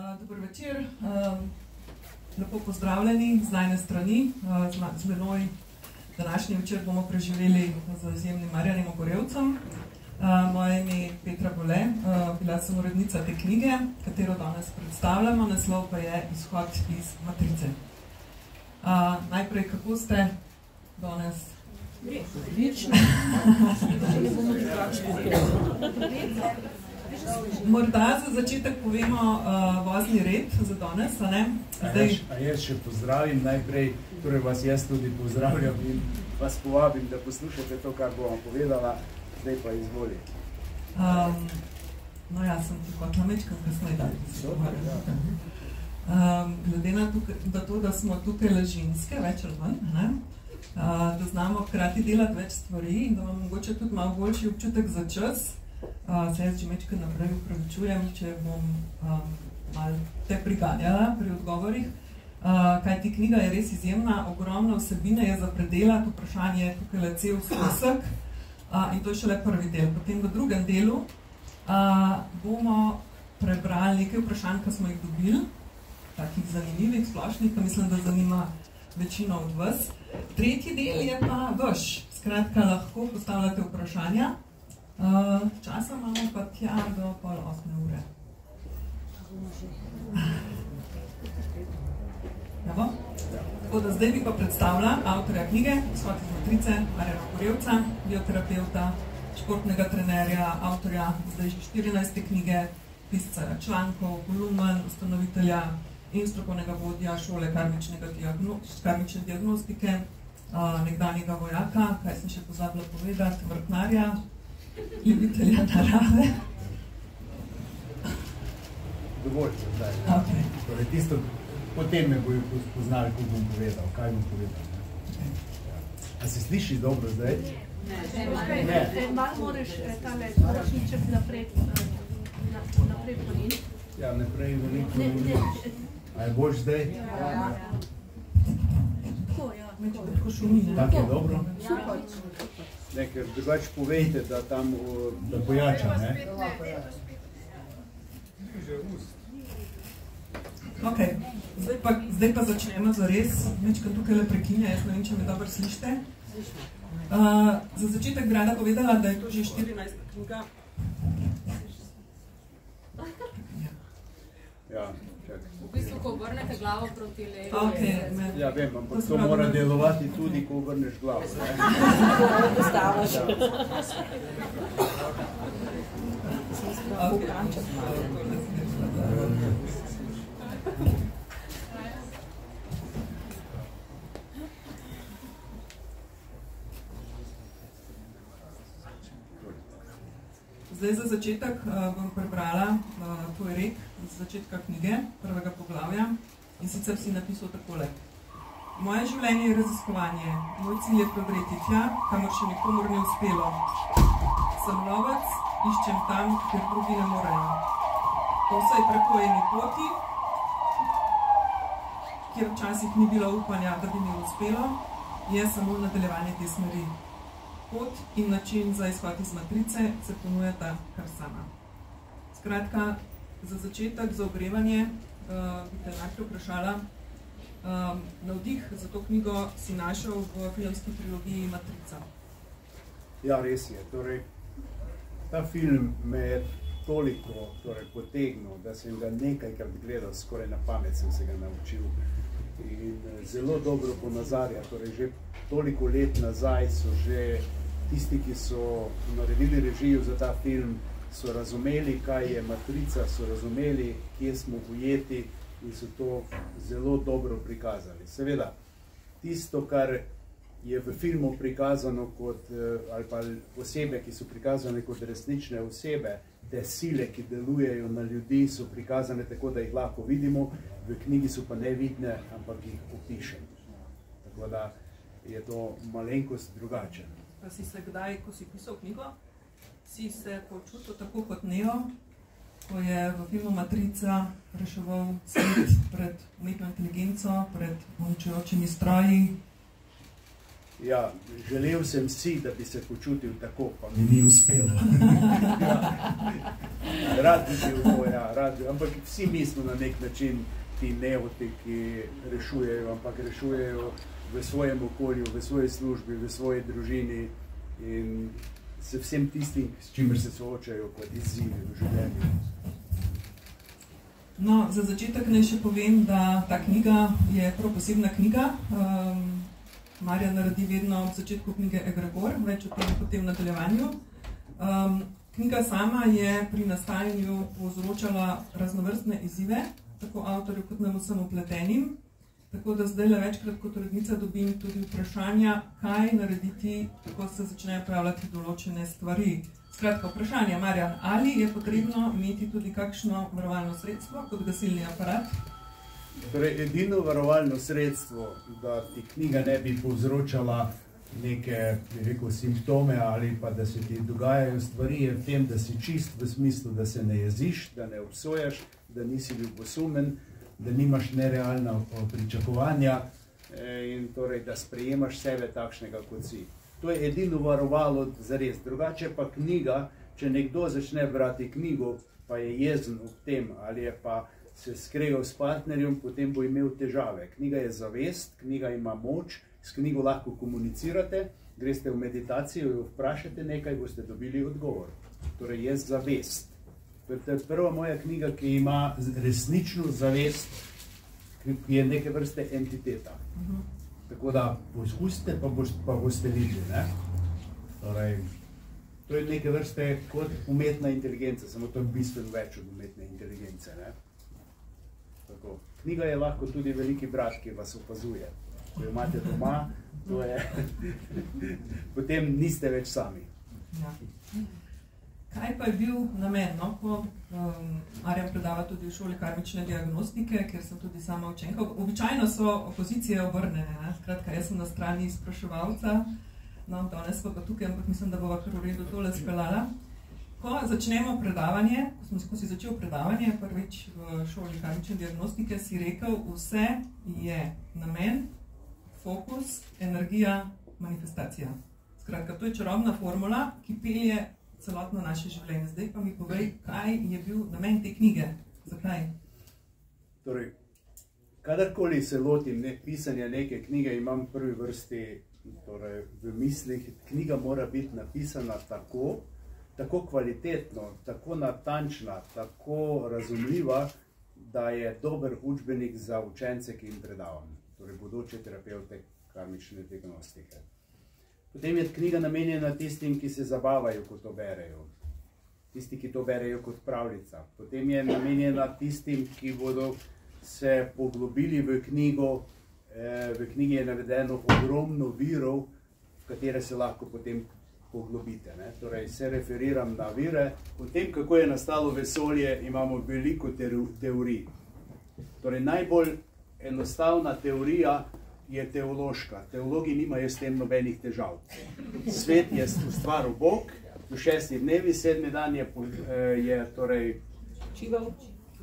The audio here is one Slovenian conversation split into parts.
Dober večer, lepo pozdravljeni z najne strani. Z menoj današnji večer bomo preživeli z izjemnim Marjanom Ogorevcem. Moje ime je Petra Bole, bila sem urednica te knjige, katero danes predstavljamo, naslov pa je Izhod iz matrice. Najprej, kako ste danes? Odlično. Morda za začetek povemo vozni red za danes, a ne? A jaz še pozdravim najprej, torej vas jaz tudi pozdravljam in vas povabim, da poslušate to, kar bom povedala, zdaj pa izvoli. No ja, sem ti hotla mečkam kasneje dali. Glede na to, da smo tukaj le ženske, več ali manj, ne? Da znamo hkrati delati več stvari in da imamo mogoče tudi malo boljši občutek za čas. Se jaz že mečkaj naprej upravičujem, če bom malo te priganjala pri odgovorih. Kajti knjiga je res izjemna, ogromna vsebine je za predelati, vprašanje je tukaj le cel sposek in to je šele prvi del. Potem v drugem delu bomo prebrali nekaj vprašanj, ki smo jih dobili, takih zanimivih, splošnih, ki mislim, da zanima večino od vas. Tretji del je pa vaš. Skratka, lahko postavljate vprašanja. Časa imamo pa tja do 7:30 ure. Jabo? Tako da zdaj bi pa predstavila avtorja knjige, Izhod iz matrice, Marjana Ogorevca, bioterapeuta, športnega trenerja, avtorja zdaj že 14. knjige, pisca člankov, volumen, ustanovitelja in strokovnega vodja šole karmične diagnostike, nekdanjega vojaka, kaj sem še pozabila povedati, vrtnarja, ljubitelja narave. Dovolj se zdaj. Okay. Torej tisto, potem me bojo poznali, ko bom povedal, kaj bom povedal. Okay. A se sliši dobro zdaj? Ne. Malo moraš niček naprej poniti. Ja, naprej veliko. A je boljš zdaj? Ja. Tako, ja. Tako šumi, ne? Tako je dobro? Super. Ne, ker drugač povejte, da tam da pojača, ne? Ok, zdaj pa začnemo zares. Mečkam tukaj le prekinja, jaz ne vem, če me dobro slišite. Za začetek bi rada povedala, da je to že 14. knjiga. Ja, čak. V bistvu, ko obrnete glavo proti levi. Okay, ja, vem, ampak to mora delovati tudi, ko obrneš glavo, ne? Postavaš. Zdaj za začetek bom prebrala tvoj rek z začetka knjige, prvega poglavja, in sicer si napisal takole. Moje življenje je raziskovanje, moj cilj je prodreti tja, kamor še nikomor ni uspelo. Sem lovec, iščem tam, kjer drugi ne morejo. Po vsej prepojeni poti, kjer včasih ni bilo upanja, da bi mi uspelo, je samo nadaljevanje te smeri. Pot in način za izhod iz matrice se ponujata kar sama. Skratka, za začetek, za ogrevanje, bi te najprej vprašala, navdih za to knjigo si našel v filmski trilogiji Matrica. Ja, res je. Torej, ta film me je toliko potegnil, da sem ga nekajkrat gledal, skoraj na pamet sem se ga naučil. In zelo dobro ponazarja, torej že toliko let nazaj so že tisti, ki so naredili režijo za ta film, so razumeli, kaj je matrica, so razumeli, kje smo ujeti in so to zelo dobro prikazali. Seveda, tisto, kar je v filmu prikazano kot, ali pa osebe, ki so prikazane kot resnične osebe, te sile, ki delujejo na ljudi, so prikazane tako, da jih lahko vidimo, v knjigi so pa nevidne, ampak jih opišem. Tako da je to malenkost drugače. Pa si se kdaj, ko si pisal knjigo, si se počutil tako kot Neo, ko je v filmu Matrica reševal svet pred umetno inteligenco, pred uničujočimi stroji? Ja, želel sem si, da bi se počutil tako, pa mi ni uspelo. Rad bi bil, ja, ampak vsi mi smo na nek način ti neoti, ki rešujejo, ampak rešujejo v svojem okolju, v svoji službi, v svoji družini in se vsem tistim, s čimer se soočajo kot izzivi v življenju. No, za začetek naj še povem, da ta knjiga je prav posebna knjiga. Marjan naredi vedno v začetku knjige egregor, več o tem potem nadaljevanju. Knjiga sama je pri nastajanju povzročala raznovrstne izzive, tako avtorju kot nam vsem vpletenim. Tako da zdaj večkrat kot urednica dobim tudi vprašanja, kaj narediti, ko se začnejo pojavljati določene stvari. Skratka, vprašanje, Marjan, ali je potrebno imeti tudi kakšno varovalno sredstvo kot gasilni aparat? Torej, edino varovalno sredstvo, da ti knjiga ne bi povzročala neke, bi rekel, simptome ali pa da se ti dogajajo stvari, je v tem, da si čist v smislu, da se ne jeziš, da ne obsojaš, da nisi ljubosumen, da nimaš nerealna pričakovanja in torej, da sprejemaš sebe takšnega, kot si. To je edino varovalo zares. Drugače pa knjiga, če nekdo začne brati knjigo, pa je jezen ob tem ali je pa se skregal s partnerjem, potem bo imel težave. Knjiga je zavest, knjiga ima moč, s knjigo lahko komunicirate, greste v meditacijo, jo vprašate nekaj, boste dobili odgovor. Torej je zavest. To je prva moja knjiga, ki ima resnično zavest, ki je neke vrste entiteta. Tako da poskusite, pa boste videli. Ne? Torej, to je neke vrste kot umetna inteligenca, samo to je bistveno več od umetne inteligence. Ne? Tako. Knjiga je lahko tudi veliki brat, ki vas opazuje. Ko jo imate doma, to je potem niste več sami. Ja. Kaj pa je bil namen, no? Ko Marjan predava tudi v šoli karmične diagnostike, kjer sem tudi sama učenka. Običajno so opozicije obrnjene, ne? Skratka, jaz sem na strani spraševalca, no, danes pa tukaj, ampak mislim, da bova kar v redu tole speljala. Ko začnemo predavanje, ko si začel predavanje prvič v šoli karmične diagnostike, si rekel, vse je namen, fokus, energija, manifestacija. Skratka, to je čarobna formula, ki pelje celotno naše življenje. Zdaj pa mi povej, kaj je bil namen te knjige? Zakaj? Torej, kadarkoli se lotim pisanja neke knjige, imam v prvi vrsti v mislih, knjiga mora biti napisana tako kvalitetno, tako natančna, tako razumljiva, da je dober učbenik za učence, ki jim predavam. Torej, bodoče terapevte karmične diagnostike. Potem je knjiga namenjena tistim, ki se zabavajo, ko to berejo. Tisti, ki to berejo kot pravljica. Potem je namenjena tistim, ki bodo se poglobili v knjigo. V knjigi je navedeno ogromno virov, v katere se lahko potem poglobite. Ne? Torej, se referiram na vire. O tem, kako je nastalo vesolje, imamo veliko teorij. Torej, najbolj enostavna teorija je teološka. Teologi nimajo s tem nobenih težav. Svet je ustvaril Bog, v 6 dnevi, 7. dan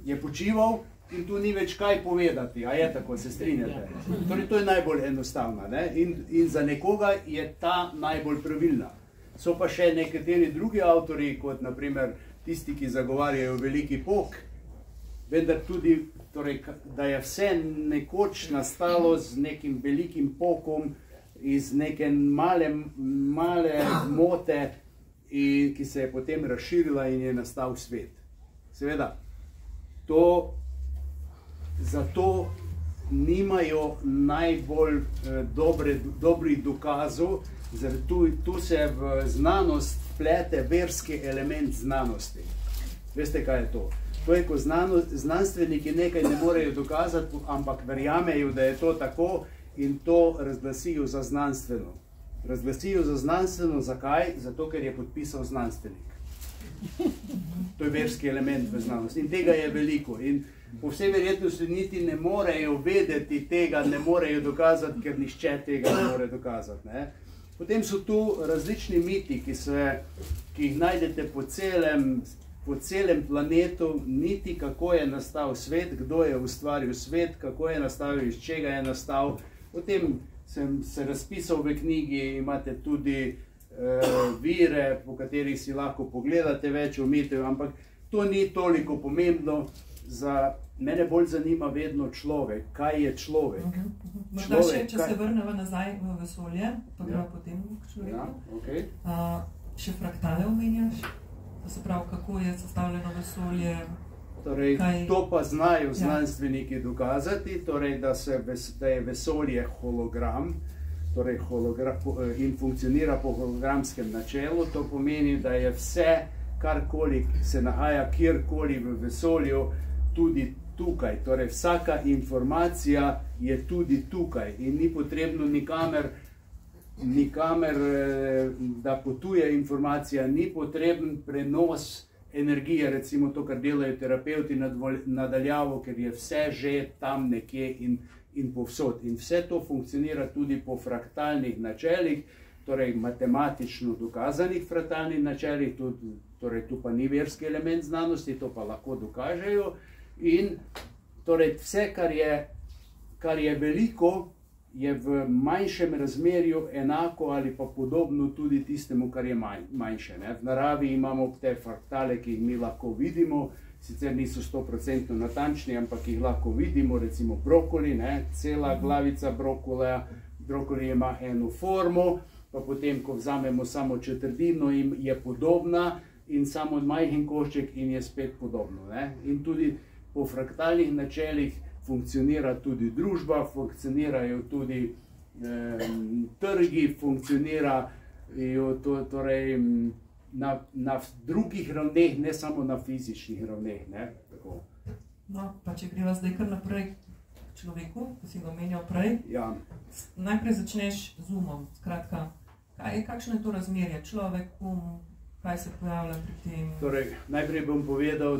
je počival in tu ni več kaj povedati. A je tako, se strinjate? Torej, to je najbolj enostavna. Ne? In za nekoga je ta najbolj pravilna. So pa še nekateri drugi avtori, kot naprimer tisti, ki zagovarjajo veliki pok, vendar tudi torej, da je vse nekoč nastalo z nekim velikim pokom, iz neke male mote, ki se je potem razširila in je nastal svet. Seveda, zato nimajo najbolj dobrih dokazov, tu se v znanost plete verski element znanosti. Veste, kaj je to? To je, ko znanstveniki nekaj ne morejo dokazati, ampak verjamejo, da je to tako in to razglasijo za znanstveno. Razglasijo za znanstveno, zakaj? Zato, ker je podpisal znanstvenik. To je verski element v znanosti in tega je veliko. In po vsej verjetnosti niti ne morejo vedeti tega, ne morejo dokazati, ker nišče tega ne more dokazati. Ne? Potem so tu različni miti, ki jih najdete po celem planetu, niti kako je nastal svet, kdo je ustvaril svet, kako je nastal, iz čega je nastal. Potem sem se razpisal v knjigi, imate tudi vire, po katerih si lahko pogledate več o mitih, ampak to ni toliko pomembno. Za mene bolj zanima vedno človek, kaj je človek. Morda še, če se vrnemo nazaj v vesolje, pa prav potem k človeku. Ja, okay. Še fraktale omenjaš, to se pravi, kako je sestavljeno vesolje. Torej, to pa znajo znanstveniki dokazati, torej, da je vesolje hologram, torej in funkcionira po hologramskem načelu. To pomeni, da je vse, karkoli se nahaja kjerkoli v vesolju, tudi tukaj. Torej, vsaka informacija je tudi tukaj in ni potrebno nikamer, da potuje informacija, ni potreben prenos energije, recimo to, kar delajo terapeuti nadaljavo, ker je vse že tam nekje in povsod. In vse to funkcionira tudi po fraktalnih načelih, torej matematično dokazanih fraktalnih načelih, torej tu pa ni verski element znanosti, to pa lahko dokažejo. In torej vse, kar je veliko, je v manjšem razmerju enako ali pa podobno tudi tistemu, kar je manjše. V naravi imamo te fraktale, ki jih mi lahko vidimo, sicer niso 100% natančni, ampak jih lahko vidimo, recimo brokoli, cela glavica brokoli ima eno formo, pa potem, ko vzamemo samo četrdino, je podobna in samo majhen košček in je spet podobno. In tudi po fraktalnih načelih funkcionira tudi družba, funkcionirajo tudi trgi, funkcionirajo torej na drugih ravneh, ne samo na fizičnih ravneh. No, pa če greva zdaj kar naprej k človeku, ko si ga omenjal prej, najprej začneš z umom, skratka, kakšno je to razmerje, človek, kaj se pojavlja pri tem? Torej, najprej bom povedal,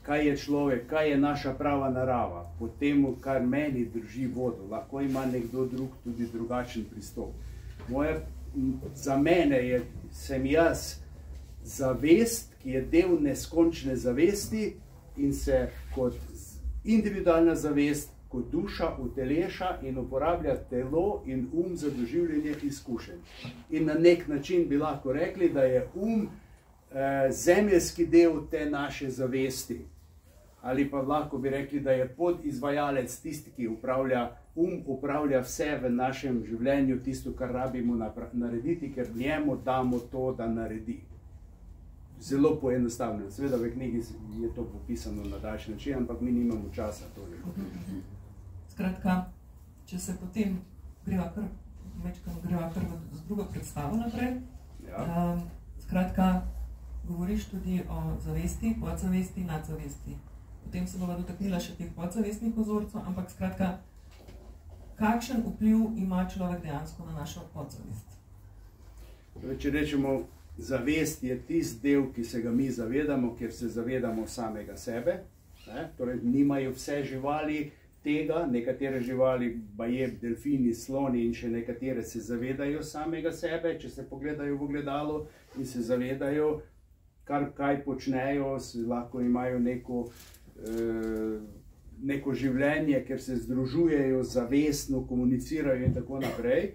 kaj je človek, kaj je naša prava narava, po temu, kar meni drži vodo. Lahko ima nekdo drug tudi drugačen pristop. Za mene sem jaz zavest, ki je del neskončne zavesti in se kot individualna zavest, kot duša uteleša in uporablja telo in za doživljanje izkušenj. In na nek način bi lahko rekli, da je zemeljski del te naše zavesti. Ali pa lahko bi rekli, da je podizvajalec tisti, ki upravlja vse v našem življenju, tisto, kar rabimo narediti, ker njemu damo to, da naredi. Zelo poenostavljeno. Seveda v knjigi je to popisano na daljši način, ampak mi nimamo časa toliko. Skratka, če se potem greva kar z drugo predstavo naprej, skratka, govoriš tudi o zavesti, podzavesti, nadzavesti. Potem se bova dotaknila še teh podzavestnih vzorcev, ampak skratka, kakšen vpliv ima človek dejansko na našo podzavest? Če rečemo, zavest je tisti del, ki se ga mi zavedamo, ker se zavedamo samega sebe. Torej, nimajo vse živali tega, nekatere živali, baje, delfini, sloni in še nekatere se zavedajo samega sebe, če se pogledajo v ogledalo in se zavedajo, kaj počnejo, lahko imajo neko življenje, ker se združujejo zavestno, komunicirajo in tako naprej.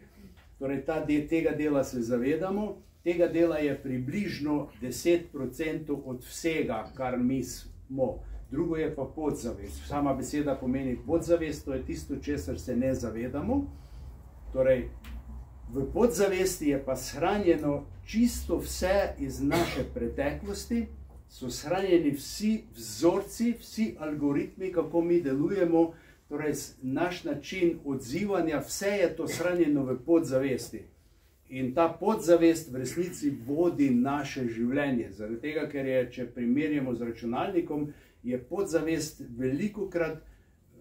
Torej, tega dela se zavedamo, tega dela je približno 10% od vsega, kar mi smo. Drugo je pa podzavest. Sama beseda pomeni podzavest, to je tisto, česar se ne zavedamo. Torej, v podzavesti je pa shranjeno čisto vse iz naše preteklosti, so shranjeni vsi vzorci, vsi algoritmi, kako mi delujemo, torej naš način odzivanja, vse je to shranjeno v podzavesti. In ta podzavest v resnici vodi naše življenje. Zaradi tega, ker je, če primerjamo z računalnikom, je podzavest velikokrat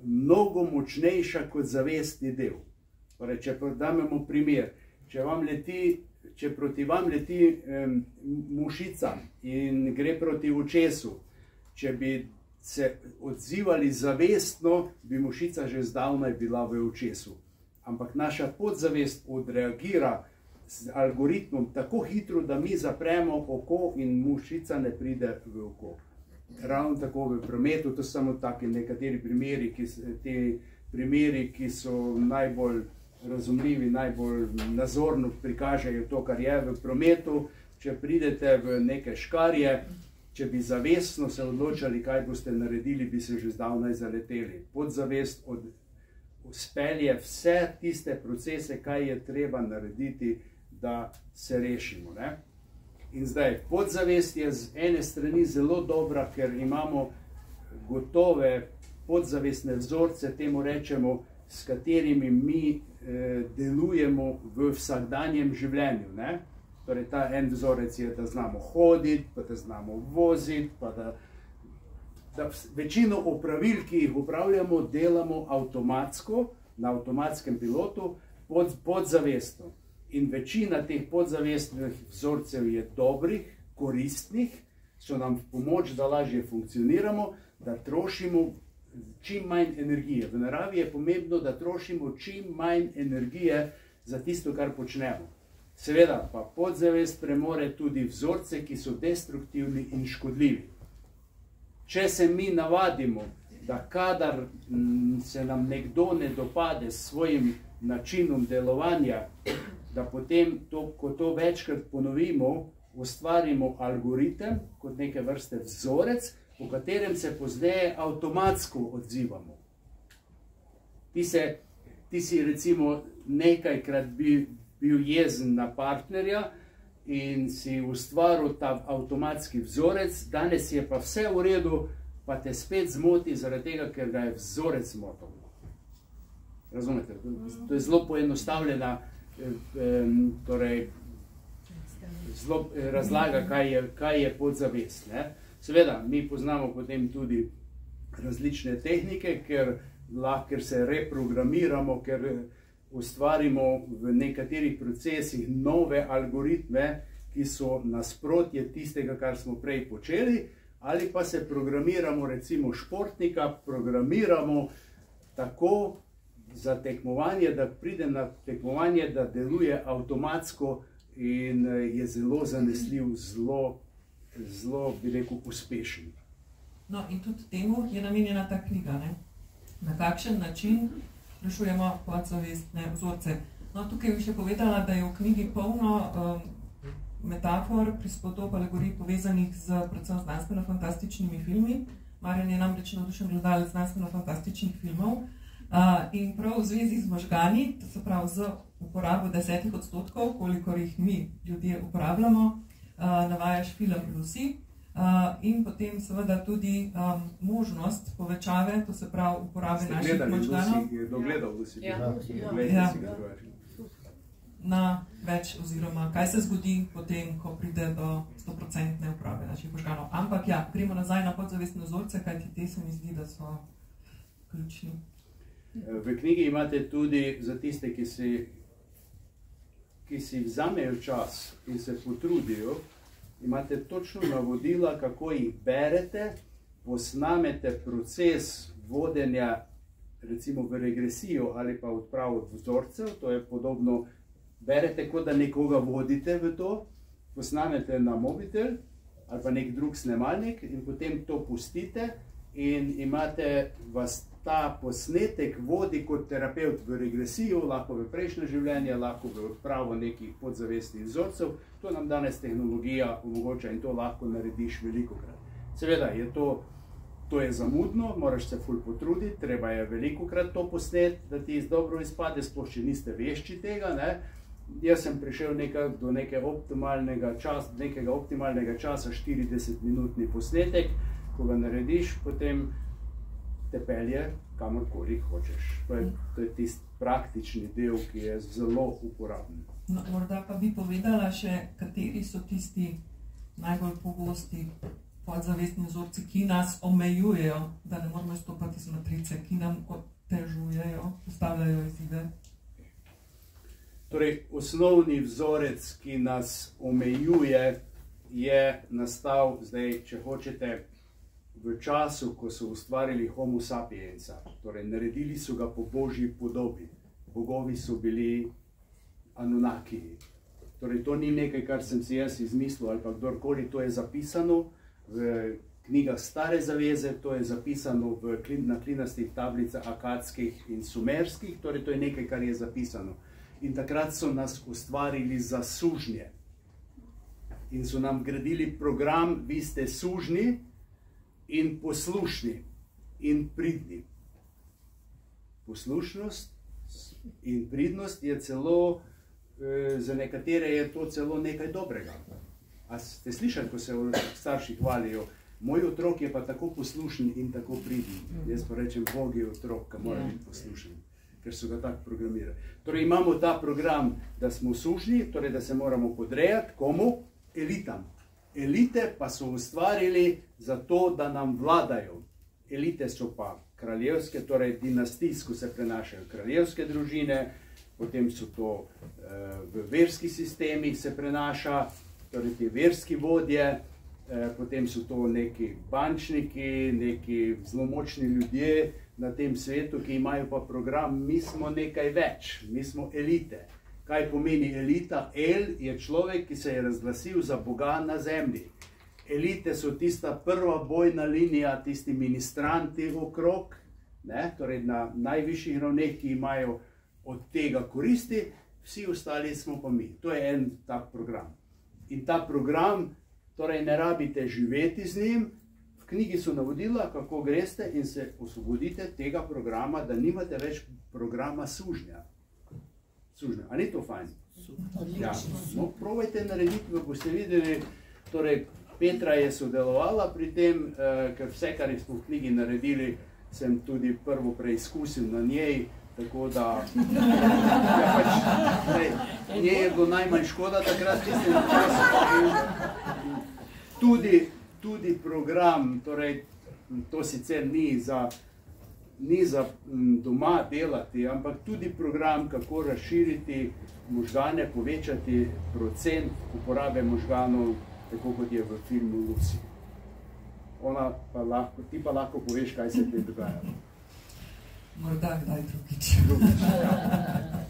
mnogo močnejša kot zavestni del. Torej, če damo primer, če proti vam leti mušica in gre proti očesu, če bi se odzivali zavestno, bi mušica že zdavnaj bila v očesu. Ampak naša podzavest odreagira z algoritmom tako hitro, da mi zapremo oko in mušica ne pride v oko. Ravno tako v prometu, to so samo taki nekateri primeri, ki so najbolj razumljivi, najbolj nazorno prikažejo to, kar je v prometu. Če pridete v neke škarje, če bi zavestno se odločali, kaj boste naredili, bi se že zdavnaj zaleteli. Podzavest spelje vse tiste procese, kaj je treba narediti, da se rešimo. Ne? In zdaj, podzavest je z ene strani zelo dobra, ker imamo gotove podzavestne vzorce, temu rečemo, s katerimi mi delujemo v vsakdanjem življenju. Ne? Torej, ta en vzorec je, da znamo hoditi, pa da znamo voziti, pa da večino opravil, ki jih upravljamo, delamo avtomatsko, na avtomatskem pilotu, podzavestno. In večina teh podzavestnih vzorcev je dobrih, koristnih, so nam v pomoč, da lažje funkcioniramo, da trošimo čim manj energije. V naravi je pomembno, da trošimo čim manj energije za tisto, kar počnemo. Seveda pa podzavest premore tudi vzorce, ki so destruktivni in škodljivi. Če se mi navadimo, da kadar se nam nekdo ne dopade s svojim načinom delovanja, da potem, ko to večkrat ponovimo, ustvarimo algoritem kot neke vrste vzorec, po katerem se pozneje avtomatsko odzivamo. Ti si recimo nekajkrat bil jezen na partnerja in si ustvaril ta avtomatski vzorec, danes je pa vse v redu, pa te spet zmoti zaradi tega, ker ga je vzorec zmotil. Razumete? To je zelo poenostavljena razlaga, kaj je podzavest. Ne? Seveda, mi poznamo potem tudi različne tehnike, ker se reprogramiramo, ker ustvarimo v nekaterih procesih nove algoritme, ki so nasprotje tistega, kar smo prej počeli, ali pa se programiramo, recimo športnika, programiramo tako za tekmovanje, da pride na tekmovanje, da deluje avtomatsko in je zelo zanesljiv, zelo, bi rekel, uspešen. No, in tudi temu je namenjena ta knjiga, ne? Na kakšen način rešujemo podzavestne vzorce. No, tukaj bi še povedala, da je v knjigi polno metafor, prispodob, alegorij povezanih z predvsem znanstveno-fantastičnimi filmi. Marjan je namreč navdušen gledalec znanstveno-fantastičnih filmov. In prav v zvezi z možgani, to se pravi z uporabo 10%, kolikor jih mi ljudje uporabljamo, navajaš film Lucy in potem seveda tudi možnost povečave, to se pravi uporabe naših možganov. Ste dogledal Lucy? Ja. Na več oziroma kaj se zgodi potem, ko pride do 100% uporabe naših možganov. Ampak ja, gremo nazaj na podzavestne vzorce, kajti te se mi zdi, da so ključni. V knjigi imate tudi za tiste, ki si vzamejo čas in se potrudijo, imate točno navodila, kako jih berete, posnamete proces vodenja recimo v regresijo ali pa odpravo vzorcev, to je podobno, berete, kot da nekoga vodite v to, posnamete na mobitel ali pa nek drug snemalnik in potem to pustite in imate vas ta posnetek vodi kot terapeut v regresijo, lahko v prejšnje življenje, lahko v odpravo nekih podzavestnih vzorcev. To nam danes tehnologija omogoča in to lahko narediš velikokrat. Seveda, to je zamudno, moraš se ful potruditi, treba je velikokrat to posneti, da ti dobro izpade, sploh če niste vešči tega. Ne? Jaz sem prišel do nekega optimalnega časa, 40-minutni posnetek, ko ga narediš, potem te pelje kamorkoli hočeš. To je tisti praktični del, ki je zelo uporaben. No, morda pa bi povedala še, kateri so tisti najbolj pogosti podzavestni vzorci, ki nas omejujejo, da ne moramo izstopati iz matrice, ki nam otežujejo, postavljajo izzive. Torej, osnovni vzorec, ki nas omejuje, je nastal zdaj, če hočete, v času, ko so ustvarili Homo sapiensa, torej naredili so ga po božji podobi. Bogovi so bili Anunnakiji. Torej, to ni nekaj, kar sem si jaz izmislil ali pa kdorkoli, to je zapisano v knjigah Stare zaveze, to je zapisano na klinastih tablicah akadskih in sumerskih, torej to je nekaj, kar je zapisano. In takrat so nas ustvarili za sužnje. in so nam gradili program, vi ste sužni in poslušni in pridni. Poslušnost in pridnost je celo, za nekatere je to celo nekaj dobrega. A ste slišali, ko se starši hvalijo, moj otrok je pa tako poslušen in tako priden. Jaz pa rečem, Bog je otrok, ki mora biti poslušen, ker so ga tako programirali. Torej imamo ta program, da smo sužni, torej da se moramo podrejati, komu? Elitam. Elite pa so ustvarili zato, da nam vladajo. Elite so pa kraljevske, torej dinastijsko se prenašajo kraljevske družine, potem so to v verskih sistemih se prenaša, torej te verski vodje, potem so to neki bančniki, neki zelo močni ljudje na tem svetu, ki imajo pa program, mi smo nekaj več, mi smo elite. Kaj pomeni elita? El je človek, ki se je razglasil za Boga na zemlji. Elite so tista prva bojna linija, tisti ministranti okrog, torej na najvišjih ravneh, ki imajo od tega koristi, vsi ostali smo pa mi. To je en tak program. In ta program, torej ne rabite živeti z njim, v knjigi so navodila, kako greste in se osvobodite tega programa, da nimate več programa sužnja. A ni to fajn? Ja, no, probajte narediti, da boste videli, torej Petra je sodelovala pri tem, ker vse, kar smo v knjigi naredili, sem tudi prvo preizkusil na njej, tako da ja, pač, njej je bilo najmanj škoda takrat tistem času. Tudi program, torej to sicer ni za doma delati, ampak tudi program, kako razširiti možgane, povečati procent uporabe možganov, tako kot je v filmu Lucy. Ti pa lahko poveš, kaj se te dogaja. Morda kdaj drugič.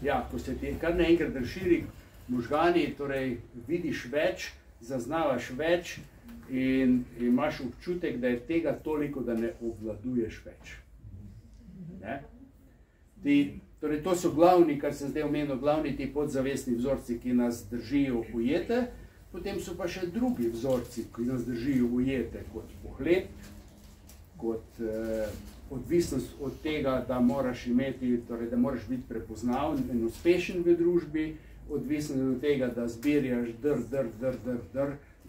Ja, ko se ti kar naenkrat razširi možgani, torej vidiš več, zaznavaš več in imaš občutek, da je tega toliko, da ne obvladuješ več. Torej, to so glavni, kar sem zdaj omenil, glavni ti podzavestni vzorci, ki nas držijo ujete, potem so pa še drugi vzorci, ki nas držijo ujete, kot pohled, kot odvisnost od tega, da moraš imeti, torej, da moraš biti prepoznaven in uspešen v družbi, odvisnost od tega, da zbirjaš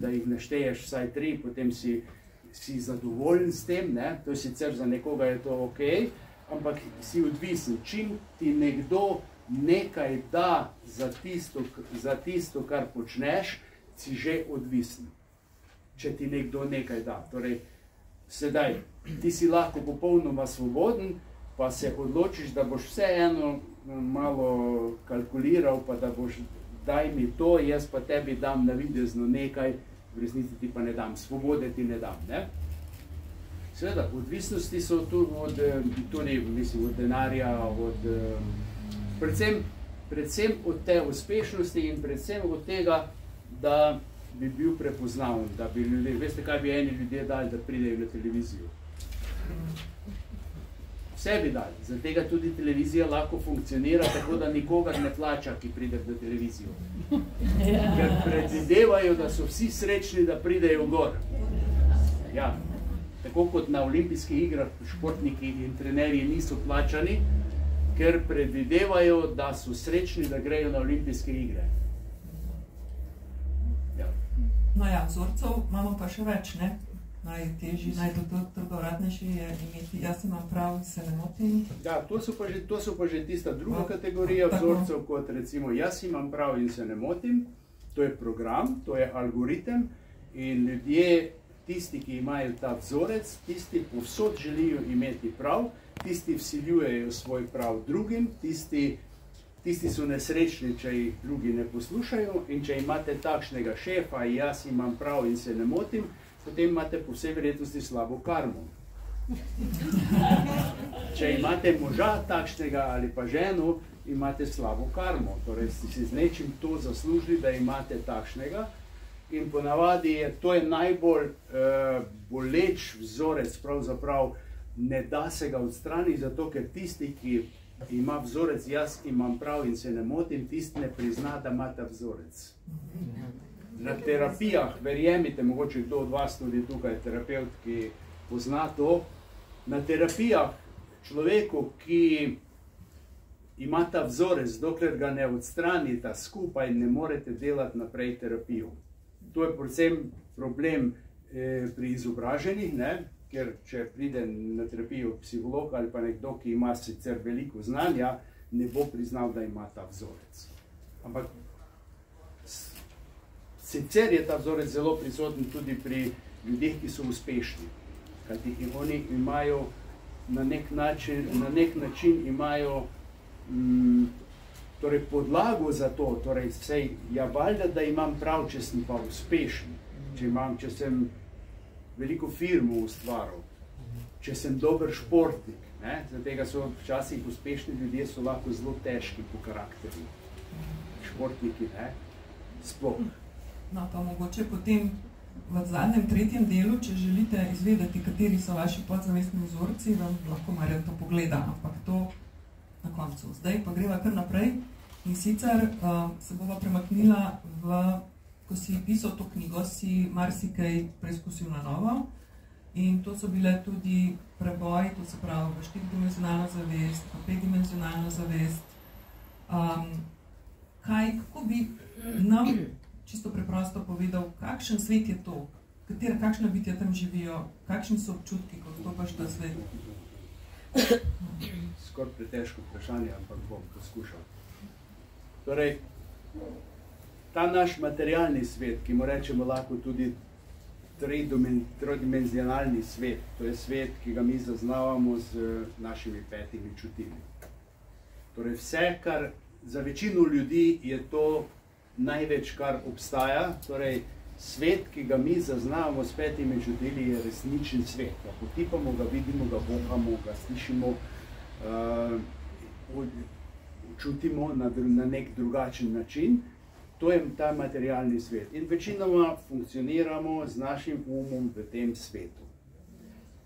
da jih našteješ vsaj 3, potem si zadovoljen s tem, to je sicer za nekoga je to ok, ampak si odvisen. Čim ti nekdo nekaj da za tisto, kar počneš, si že odvisen. Če ti nekdo nekaj da. Torej, sedaj, ti si lahko popolnoma svoboden, pa se odločiš, da boš vseeno malo kalkuliral, pa da boš, daj mi to, jaz pa tebi dam navidezno nekaj, v resnici ti pa ne dam, svobode ti ne dam. Seveda, odvisnosti so tudi od denarja, predvsem od te uspešnosti in predvsem od tega, da bi bil prepoznaven, da bi ljudje, veste, kaj bi eni ljudje dali, da pridejo na televizijo? Vse bi dali, zato tega tudi televizija lahko funkcionira, tako da nikogar ne plača, ki pride na televizijo. Ker predvidevajo, da so vsi srečni, da pridejo gor. Ja. Tako kot na olimpijskih igrah športniki in trenerji niso plačani, ker predvidevajo, da so srečni, da grejo na olimpijske igre. Ja. No ja, vzorcev imamo pa še več, ne? Najtežji, najtrdoradnejši je imeti, jaz imam prav, se ne motim. Ja, to so pa že tista druga kategorija vzorcev, kot recimo jaz imam prav in se ne motim. To je program, to je algoritem in ljudje, tisti, ki imajo ta vzorec, tisti povsod želijo imeti prav, tisti vsiljujejo svoj prav drugim, tisti so nesrečni, če jih drugi ne poslušajo in če imate takšnega šefa, jaz imam prav in se ne motim, potem imate po vsej verjetnosti slabo karmo. Če imate moža takšnega ali pa ženo, imate slabo karmo, torej ste si z nečim to zaslužili, da imate takšnega. In ponavadi to je najbolj boleč vzorec, pravzaprav ne da se ga odstraniti, zato ker tisti, ki ima vzorec, jaz imam prav in se ne motim, tisti ne prizna, da ima ta vzorec. Na terapijah, verjemite, mogoče kdo od vas tudi tukaj, terapevt, ki pozna to, na terapijah človeku, ki ima ta vzorec, dokler ga ne odstranita skupaj, ne morete delati naprej terapijo. To je predvsem problem pri izobraženih, ker če pride na terapijo psiholog ali pa nekdo, ki ima sicer veliko znanja, ne bo priznal, da ima ta vzorec. Ampak sicer je ta vzorec zelo prisoten tudi pri ljudeh, ki so uspešni. Kajti oni imajo na nek način imajo torej podlago za to, torej sej, ja valjda, da imam prav, če sem pa uspešen, če sem veliko firmo ustvaril, če sem dober športnik, zaradi tega so včasih uspešni ljudje so lahko zelo težki po karakterju, športniki, sploh. No, pa mogoče potem v zadnjem, tretjem delu, če želite izvedeti, kateri so vaši podzavestni vzorci, vam lahko Marjan to pogleda, ampak to na koncu. Zdaj pa greva kar naprej in sicer se bova premaknila ko si pisal to knjigo, si marsikaj preizkusil na novo in to so bile tudi preboji, to se pravi v 4-dimenzionalno zavest, v 5-dimenzionalno zavest. Kako bi nam čisto preprosto povedal, kakšen svet je to, kakšna bitja tam živijo, kakšni so občutki, ko vstopaš ta svet? Skoraj pretežko vprašanje, ampak bom poskušal. Torej, ta naš materialni svet, ki mu rečemo lahko tudi trodimenzionalni svet, to je svet, ki ga mi zaznavamo z našimi 5 čutili. Torej, vse, kar za večino ljudi je to največ, kar obstaja, torej svet, ki ga mi zaznavamo s 5 čutili, je resničen svet. Ga potipamo, ga vidimo, ga vohamo, ga slišimo, čutimo na nek drugačen način. To je ta materialni svet. In večinoma funkcioniramo z našim umom v tem svetu.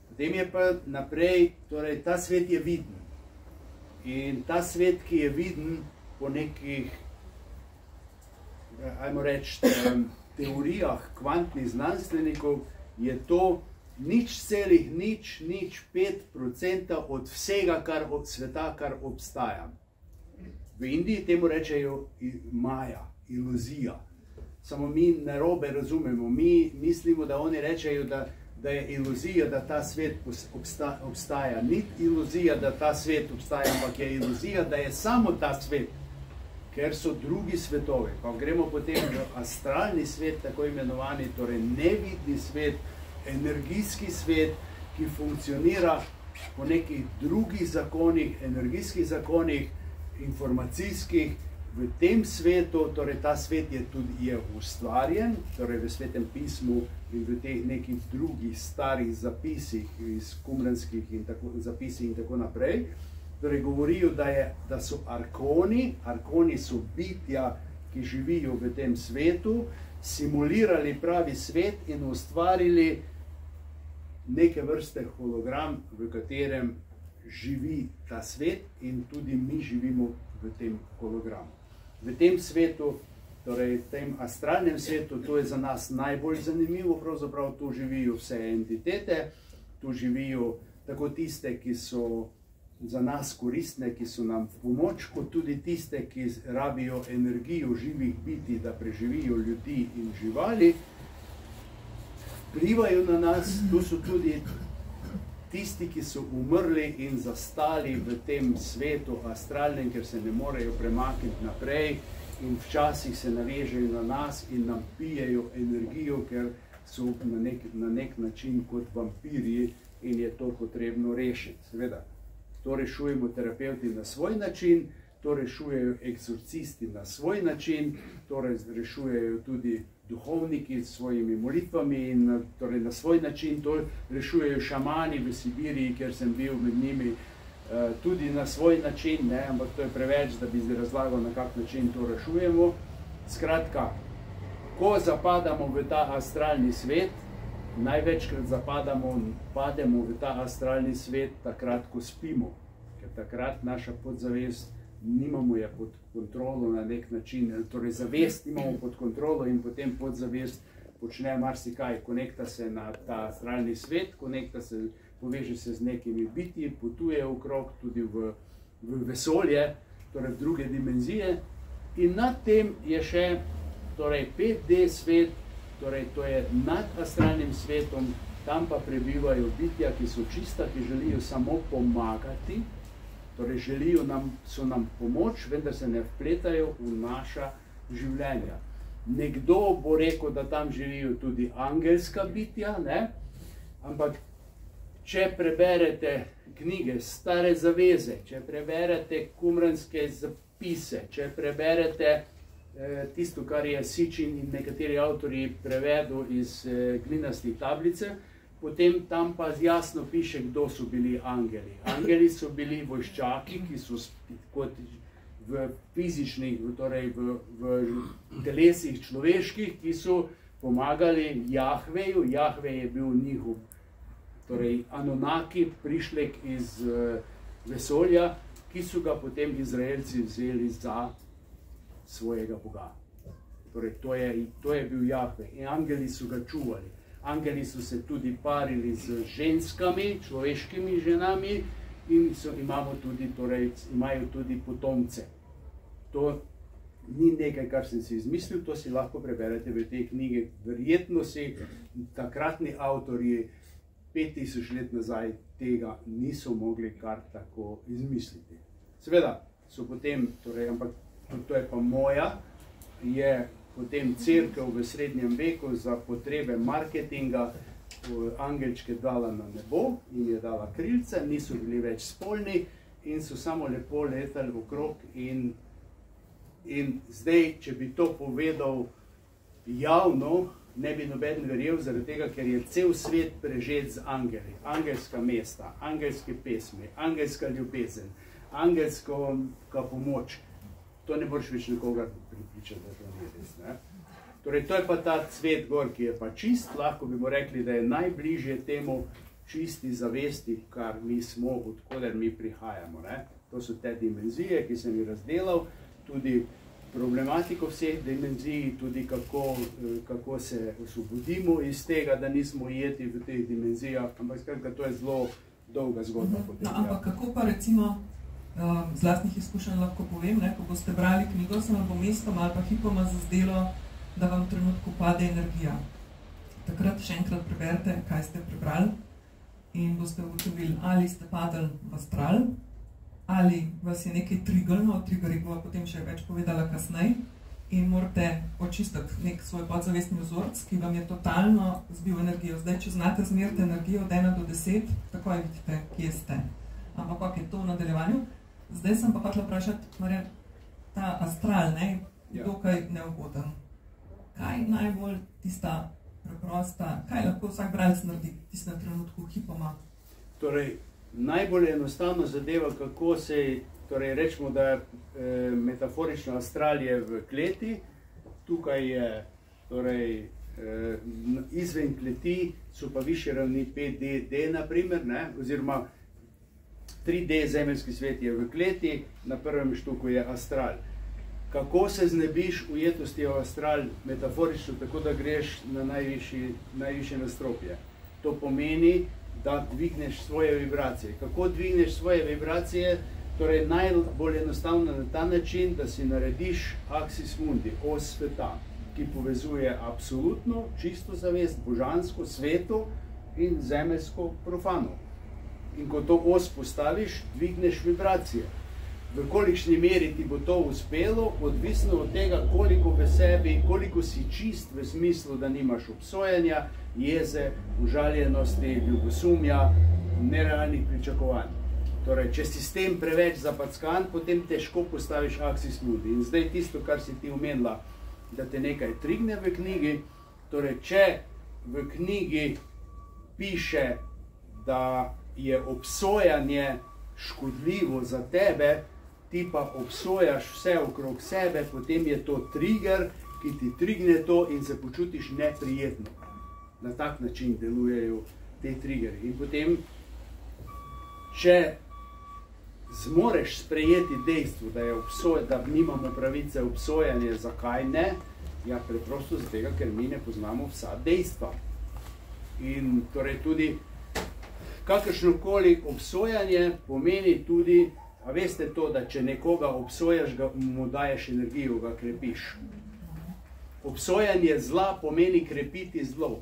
Potem je pa naprej, torej ta svet je viden. In ta svet, ki je viden po nekih, ajmo reči, teorijah kvantnih znanstvenikov, je to 0,005% od vsega od sveta, kar obstaja. V Indiji temu rečejo maja, iluzija. Samo mi narobe razumemo. Mi mislimo, da oni rečejo, da je iluzija, da ta svet obstaja. Ni iluzija, da ta svet obstaja, ampak je iluzija, da je samo ta svet, ker so drugi svetovi. Pa gremo potem v astralni svet, tako imenovani, torej nevidni svet, energijski svet, ki funkcionira po nekih drugih zakonih, energijskih zakonih, informacijskih. V tem svetu, torej ta svet je tudi ustvarjen, torej v Svetem pismu in v teh nekih drugih starih zapisih, iz kumranskih zapisih in tako naprej, torej govorijo, da so arkoni so bitja, ki živijo v tem svetu, simulirali pravi svet in ustvarili neke vrste hologram, v katerem živi ta svet in tudi mi živimo v tem hologramu. V tem svetu, torej v tem astralnem svetu, to je za nas najbolj zanimivo, pravzaprav tu živijo vse entitete, tu živijo tako tiste, ki so za nas koristne, ki so nam v pomoč, kot tudi tiste, ki rabijo energijo živih biti, da preživijo ljudi in živali, vplivajo na nas. Tu so tudi tisti, ki so umrli in zastali v tem svetu astralnem, ker se ne morejo premakniti naprej in včasih se navežejo na nas in nam pijejo energijo, ker so na nek način kot vampirji in je to potrebno rešiti. Seveda, to rešujemo terapevti na svoj način, to rešujejo eksorcisti na svoj način, to rešujejo tudi duhovniki s svojimi molitvami in torej na svoj način, to rešujejo šamani v Sibiriji, ker sem bil med njimi tudi na svoj način, ampak to je preveč, da bi razlagal, na kak način to rešujemo. Skratka, ko zapadamo v ta astralni svet, največkrat pademo v ta astralni svet takrat, ko spimo, ker takrat naša podzavest nimamo je pod kontrolo na nek način, torej zavest imamo pod kontrolo in potem podzavest počne marsikaj, konekta se na ta astralni svet, konekta se, poveže se z nekimi bitji, potuje okrog tudi v vesolje, torej v druge dimenzije. In nad tem je še torej 5D svet, torej to je nad astralnim svetom, tam pa prebivajo bitja, ki so čista, ki želijo samo pomagati, torej so nam pomoč, vendar se ne vpletajo v naša življenja. Nekdo bo rekel, da tam živijo tudi angelska bitja, ne? Ampak če preberete knjige Stare zaveze, če preberete kumranske zapise, če preberete tisto, kar je Sitchin in nekateri avtorji prevedu iz glinastih tablice, potem tam pa jasno piše, kdo so bili angeli. Angeli so bili vojščaki, ki so kot v fizičnih, torej v telesih človeških, ki so pomagali Jahveju. Jahvej je bil njihov, torej Anunaki, prišlek iz vesolja, ki so ga potem Izraelci vzeli za svojega Boga. Torej, to je bil Jahvej in angeli so ga čuvali. Angeli so se tudi parili z ženskami, človeškimi ženami in imajo tudi potomce. To ni nekaj, kar sem si izmislil, to si lahko preberete v tej knjigi. Verjetno si takratni avtorji 5000 let nazaj tega niso mogli kar tako izmisliti. Seveda so potem, torej, ampak to je pa moja, je potem cerkev v srednjem veku za potrebe marketinga angelčke dala na nebo in je dala krilce, niso bili več spolni in so samo lepo letali okrog in zdaj, če bi to povedal javno, ne bi noben verjel, zaradi tega, ker je cel svet prežet z angeli. Angelska mesta, angelske pesmi, angelska ljubezen, angelska pomoč. To ne boš več nekoga pripričati, da to ni res. Ne? Torej, to je pa ta cvet gor, ki je pa čist, lahko bi mu rekli, da je najbližje temu čisti zavesti, kar mi smo, odkoder mi prihajamo. Ne? To so te dimenzije, ki sem jih razdelal, tudi problematiko vseh dimenzij, tudi kako se osvobodimo iz tega, da nismo ujeti v teh dimenzijah, ampak skratka, to je zelo dolga zgodba. No, ampak kako pa recimo z lastnih izkušenj lahko povem, ne, ko boste brali knjigo, se vam bo mestom ali pa hipoma zazdelo, da vam v trenutku pade energija. Takrat še enkrat preberite, kaj ste prebrali in boste ugotovili, ali ste padali v astral, ali vas je nekaj trigalno, o triggerih bova potem še več povedala kasneje in morate očistiti nek svoj podzavestni vzorc, ki vam je totalno zbil energijo. Zdaj, če znate zmeriti energijo od 1 do 10, takoj vidite, kje ste. Ampak kako je to v nadaljevanju? Zdaj sem pa hotela vprašati, Marjan, ta astral, ne, dokaj neugoden. Kaj najbolj tista preprosta, kaj lahko vsak bralec naredi tistem trenutku hipoma? Torej, najbolj enostavno zadeva, kako se, torej rečemo, da metaforično astral je v kleti, tukaj je, torej, izven kleti so pa višje ravni 5D, naprimer, ne, oziroma 3D zemeljski svet je v kleti, na prvem štuku je astral. Kako se znebiš ujetosti v astral metaforično, tako da greš na najvišje nadstropje? To pomeni, da dvigneš svoje vibracije. Kako dvigneš svoje vibracije? Torej, najbolj enostavno na ta način, da si narediš axis mundi, os sveta, ki povezuje absolutno, čisto zavest, božansko, sveto in zemeljsko profano. In ko to os postaviš, dvigneš vibracije. V kolikšni meri ti bo to uspelo, odvisno od tega, koliko v sebi, koliko si čist v smislu, da nimaš obsojanja, jeze, užaljenosti, ljubosumja, nerealnih pričakovanj. Torej, če si s tem preveč zapackan, potem težko postaviš axis mundi. In zdaj tisto, kar si ti omenila, da te nekaj trigne v knjigi, torej, če v knjigi piše, da je obsojanje škodljivo za tebe, ti pa obsojaš vse okrog sebe, potem je to trigger, ki ti trigne to in se počutiš neprijetno. Na tak način delujejo te triggeri. In potem, če zmoreš sprejeti dejstvo, da nimamo pravice obsojanja, zakaj ne? Ja, preprosto zato, ker mi ne poznamo vsa dejstva. In torej tudi kakršnokoli obsojanje pomeni tudi, a veste to, da če nekoga obsojaš, mu daješ energijo, ga krepiš. Obsojanje zla pomeni krepiti zlo.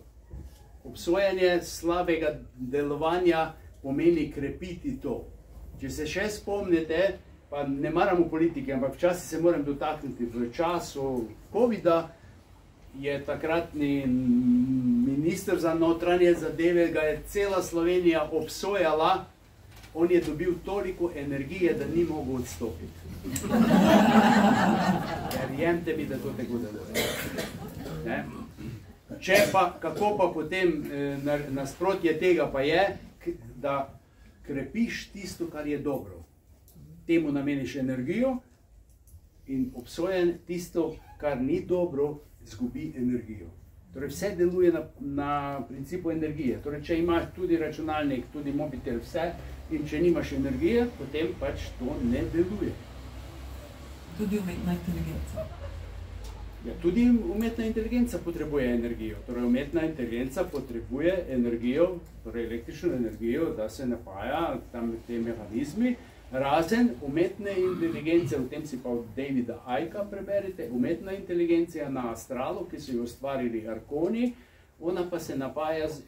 Obsojanje slabega delovanja pomeni krepiti to. Če se še spomnite, pa ne maramo politike, ampak včasih se moram dotakniti, v času COVID-a je takratni minister za notranje zadeve, ga je cela Slovenija obsojala, on je dobil toliko energije, da ni mogel odstopiti. Verjemte mi, da to tako deluje. Kako pa potem nasprotje tega pa je, da krepiš tisto, kar je dobro. Temu nameniš energijo in obsojen tisto, kar ni dobro, zgubi energijo. Torej vse deluje na principu energije. Torej, če imaš tudi računalnik, tudi mobitel, vse, in če nimaš energije, potem pač to ne deluje. Tudi umetna inteligenca. Ja, tudi umetna inteligenca potrebuje energijo. Torej, umetna inteligenca potrebuje energijo, torej električno energijo, da se napaja tam te mehanizmi. Razen umetne inteligence, v tem si pa od Davida Icka preberite, umetna inteligencija na astralu, ki so jo ustvarili Arkoni, ona pa se napaja z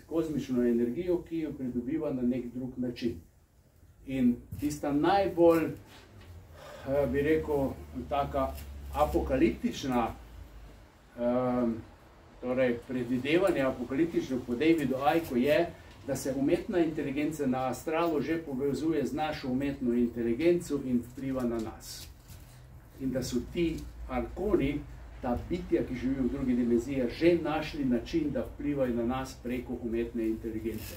kozmično energijo, ki jo pridobiva na nek drug način. In tista najbolj, bi rekel, taka apokaliptična, torej predvidevanje apokaliptično po Davidu Icku je, da se umetna inteligenca na astralu že povezuje z našo umetno inteligenco in vpliva na nas. In da so ti arkoni, ta bitja, ki živijo v drugi dimenziji, že našli način, da vplivajo na nas preko umetne inteligence.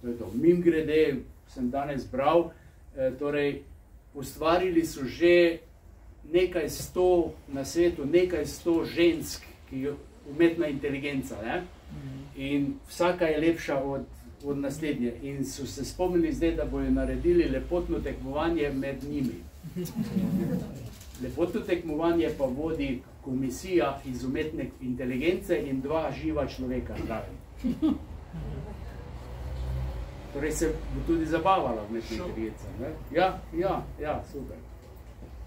To je to. Mimogrede, sem danes bral, torej ustvarili so že nekaj 100 na svetu, nekaj 100 žensk, ki je umetna inteligenca, ne? In vsaka je lepša od naslednje. In so se spomnili zdaj, da bojo naredili lepotno tekmovanje med njimi. Lepotno tekmovanje pa vodi komisija iz umetne inteligence in 2 živa človeka. Torej se bo tudi zabavala umetna inteligenca. Ja, super.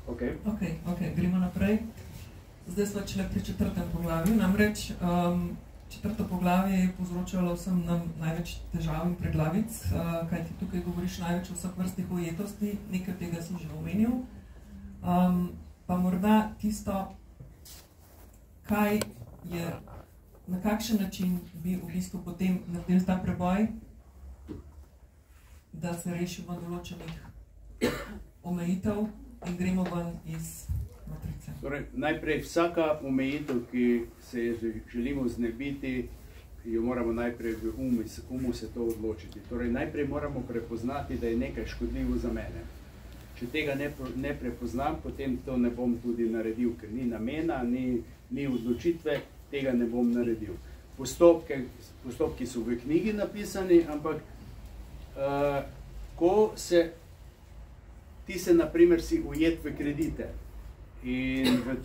Ok, gremo naprej. Zdaj smo šele pri 4. poglavju, namreč 4. poglavje je povzročalo vsem nam največ težav in preglavic, kajti tukaj govoriš največ o vseh vrstih ujetosti, nekaj tega sem že omenil. Pa morda tisto, kaj je, na kakšen način bi v bistvu potem naredili ta preboj, da se rešimo določenih omejitev in gremo ven iz matrice. Torej, najprej vsaka omejitev, ki se je želimo znebiti, jo moramo najprej v umu se to odločiti. Torej, najprej moramo prepoznati, da je nekaj škodljivo za mene. Če tega ne prepoznam, potem to ne bom tudi naredil, ker ni namena, ni odločitve, tega ne bom naredil. Postopki so v knjigi napisani, ampak ko ti se, na primer, si ujet v kredite in v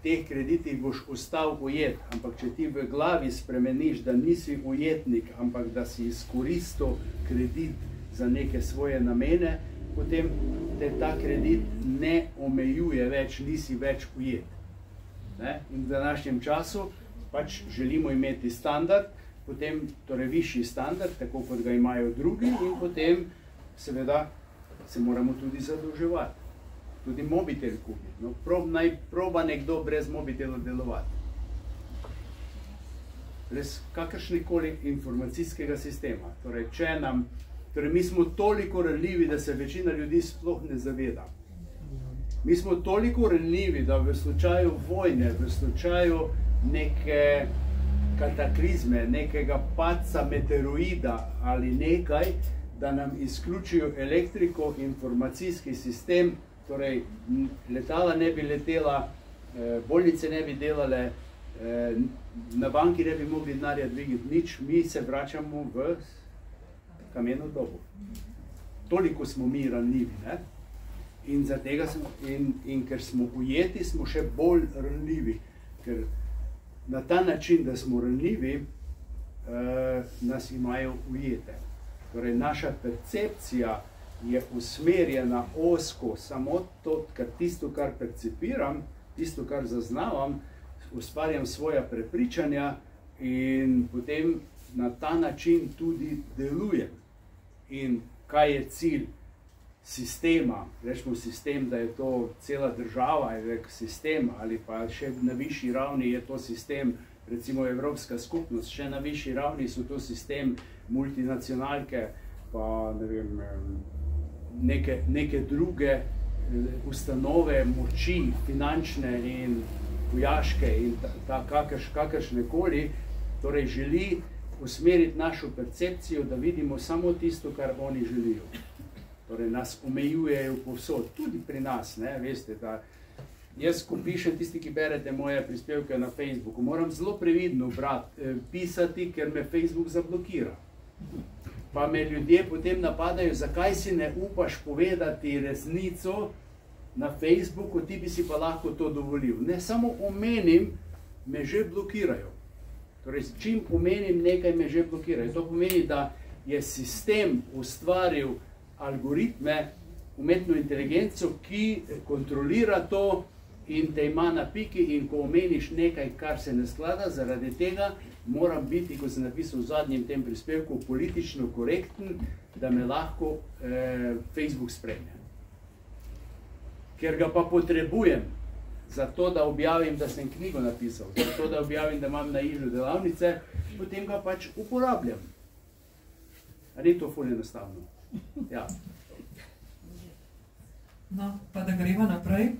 teh kreditih boš ostal ujet, ampak če ti v glavi spremeniš, da nisi ujetnik, ampak da si izkoristil kredit za neke svoje namene, potem te ta kredit ne omejuje več, nisi več ujet. In v današnjem času pač želimo imeti standard, potem torej višji standard, tako kot ga imajo drugi, in potem seveda se moramo tudi zadolževati. Tudi mobitel kupiti. No, naj proba nekdo brez mobitela delovati. Brez kakršnekoli informacijskega sistema. Torej, mi smo toliko ranljivi, da se večina ljudi sploh ne zaveda. Mi smo toliko ranljivi, da v slučaju vojne, v slučaju neke kataklizme, nekega padca meteoroida ali nekaj, da nam izključijo elektriko, informacijski sistem, torej letala ne bi letela, bolnice ne bi delale, na banki ne bi mogli denarja dvigniti nič, mi se vračamo v kameno dobo. toliko smo mi ranljivi, ne? In ker smo ujeti, smo še bolj ranljivi, ker na ta način, da smo ranljivi, nas imajo ujete. Torej, naša percepcija je usmerjena ozko, samo to, ker tisto, kar percepiram, tisto, kar zaznavam, ustvarjam svoja prepričanja in potem na ta način tudi delujem. In kaj je cilj sistema, rečemo sistem, da je to cela država, je sistem, ali pa še na višji ravni je to sistem, recimo Evropska skupnost, še na višji ravni so to sistem multinacionalke, pa ne vem, neke druge ustanove moči, finančne in vojaške in kakršnekoli, torej želi usmeriti našo percepcijo, da vidimo samo tisto, kar oni želijo. Torej, nas omejujejo povsod, tudi pri nas, ne, veste, da jaz, ko pišem, tisti, ki berete moje prispevke na Facebooku, moram zelo previdno pisati, ker me Facebook zablokira. Pa me ljudje potem napadajo, zakaj si ne upaš povedati resnico na Facebooku, ti bi si pa lahko to dovolil. Ne samo omenim, me že blokirajo. Torej, čim omenim nekaj, me že blokirajo. To pomeni, da je sistem ustvaril algoritme, umetno inteligenco, ki kontrolira to in te ima na piki, in ko omeniš nekaj, kar se ne sklada, zaradi tega moram biti, kot sem napisal v zadnjem tem prispevku, politično korekten, da me lahko Facebook sprejme. Ker ga pa potrebujem, zato da objavim, da sem knjigo napisal, zato da objavim, da imam na Ižu delavnice, potem ga pač uporabljam. Ali je to ful enostavno? Ja. No, pa da greva naprej.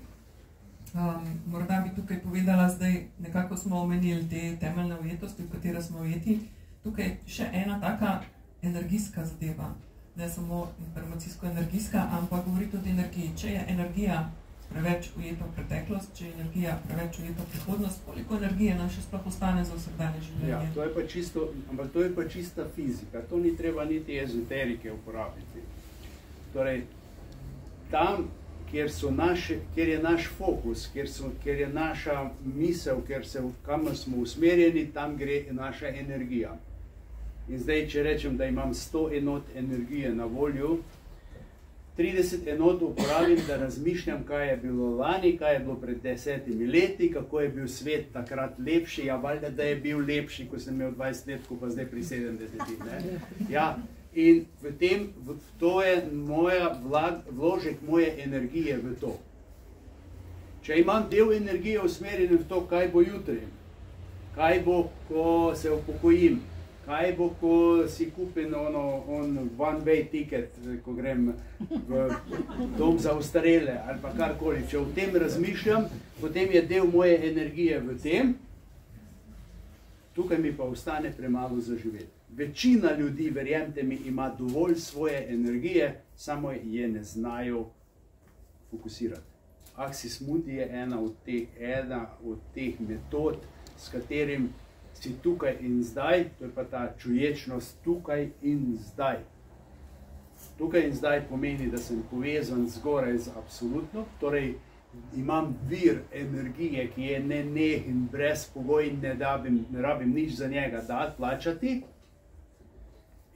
Morda bi tukaj povedala, zdaj nekako smo omenili te temeljne ujetosti, v katere smo ujeti. Tukaj še ena taka energijska zadeva, ne samo informacijsko-energijska, ampak govori tudi o energiji. Če je energija preveč ujeta v preteklost, če je energija preveč ujeta v prihodnost, koliko energije nam še sploh ostane za vsakdanje življenje? Ja, to je pa čisto, ampak to je pa čista fizika, to ni treba niti ezoterike uporabiti. Torej, tam, kjer je naš fokus, kjer je naša misel, kamor smo usmerjeni, tam gre naša energija. In zdaj, če rečem, da imam 100 enot energije na voljo, 30 enot uporabim, da razmišljam, kaj je bilo lani, kaj je bilo pred 10 leti, kako je bil svet takrat lepši, ja, valjda, da je bil lepši, ko sem imel 20 let, ko pa zdaj pri 70, ne? Ja, in to je vložek moje energije v to. Če imam del energije usmerjen v to, kaj bo jutri, kaj bo, ko se upokojim, kaj bo, ko si kupim one-way ticket, ko grem v dom za ostarele ali pa karkoli. Če o tem razmišljam, potem je del moje energije v tem, tukaj mi pa ostane premalo za živeti. Večina ljudi, verjemite mi, ima dovolj svoje energije, samo je ne znajo fokusirati. Axis Mundi je ena od teh metod, s katerim si tukaj in zdaj, to je pa ta čuječnost tukaj in zdaj. Tukaj in zdaj pomeni, da sem povezan zgoraj z absolutno, torej imam vir energije, ki je nenehen, brezpogojen, ne rabim nič za njega dati, plačati,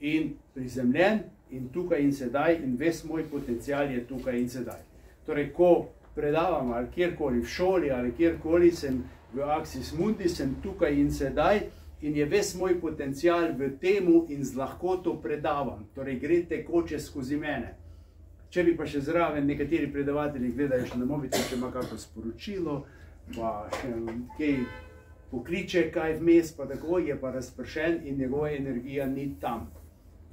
in prizemljen, in tukaj in sedaj, in ves moj potencial je tukaj in sedaj. Torej, ko predavam ali kjerkoli v šoli ali kjerkoli, sem v Axis Mundi, sem tukaj in sedaj, in je ves moj potencial v temu in z lahkoto predavam. Torej, gre tekoče skozi mene. Če bi pa še zraven nekateri predavatelji gledajo še na mobitel, če ima kako sporočilo, pa še kaj pokliče, kaj vmes, pa tako je pa razpršen in njegova energija ni tam.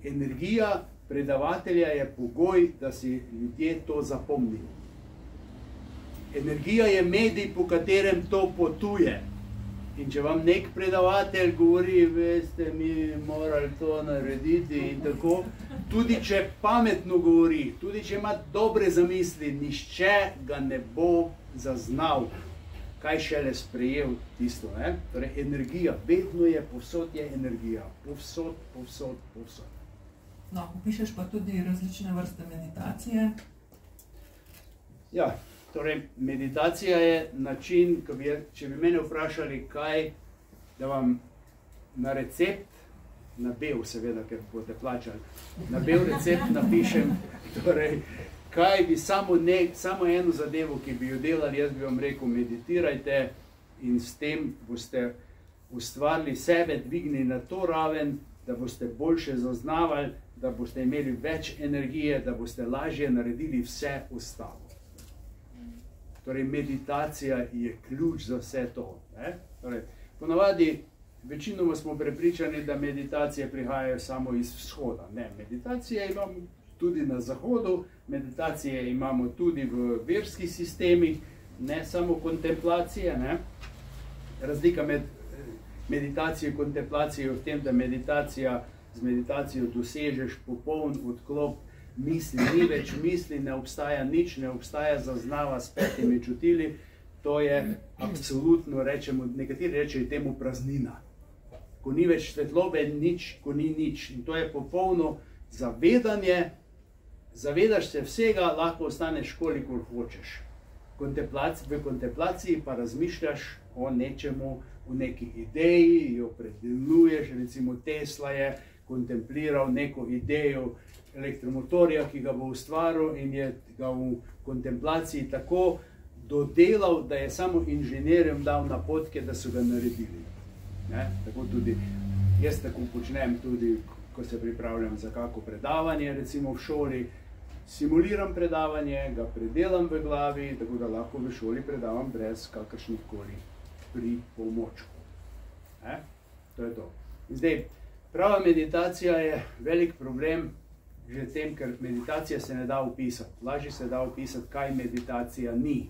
Energija predavatelja je pogoj, da si ljudje to zapomnijo. Energija je medij, po katerem to potuje. In če vam nek predavatelj govori, veste, mi morali to narediti in tako, tudi če pametno govori, tudi če ima dobre zamisli, nišče ga ne bo zaznal, kaj šele sprejel tisto. Ne? Torej, energija, vedno je, povsod je energija, povsod. No, opišeš pa tudi različne vrste meditacije. Ja, torej meditacija je način, če bi mene vprašali, kaj, da vam na recept, na bel seveda, ker boste plačali, na bel recept napišem, torej, kaj bi samo eno zadevo, ki bi jo delali, jaz bi vam rekel, meditirajte in s tem boste ustvarili sebe, dvignili na to raven, da boste boljše zaznavali, da boste imeli več energije, da boste lažje naredili vse ostalo. Torej, meditacija je ključ za vse to. Torej, ponavadi, večinoma smo prepričani, da meditacije prihajajo samo iz vzhoda. Ne, meditacije imamo tudi na zahodu, meditacije imamo tudi v verskih sistemih, ne samo kontemplacije. Ne. Razlika med meditacijo in kontemplacijo je v tem, da z meditacijo dosežeš popoln odklop misli, ni več misli, ne obstaja nič, ne obstaja zaznava s petimi čutili, to je absolutno, rečemo, nekateri rečejo temu praznina. Ko ni več svetlobe, nič, ko ni nič. In to je popolno zavedanje, zavedaš se vsega, lahko ostaneš kolikor hočeš. V kontemplaciji pa razmišljaš o nečemu, o neki ideji, jo predeluješ, recimo Tesla je kontempliral neko idejo elektromotorja, ki ga bo ustvaril in je ga v kontemplaciji tako dodelal, da je samo inženirjem dal napotke, da so ga naredili. Ne? Tako tudi, jaz tako počnem tudi, ko se pripravljam za kako predavanje, recimo v šoli, simuliram predavanje, ga predelam v glavi, tako da lahko v šoli predavam brez kakršnih koli pripomočkov. To je to. In zdaj, prava meditacija je velik problem že tem, ker meditacija se ne da opisati. Lažje se da opisati, kaj meditacija ni.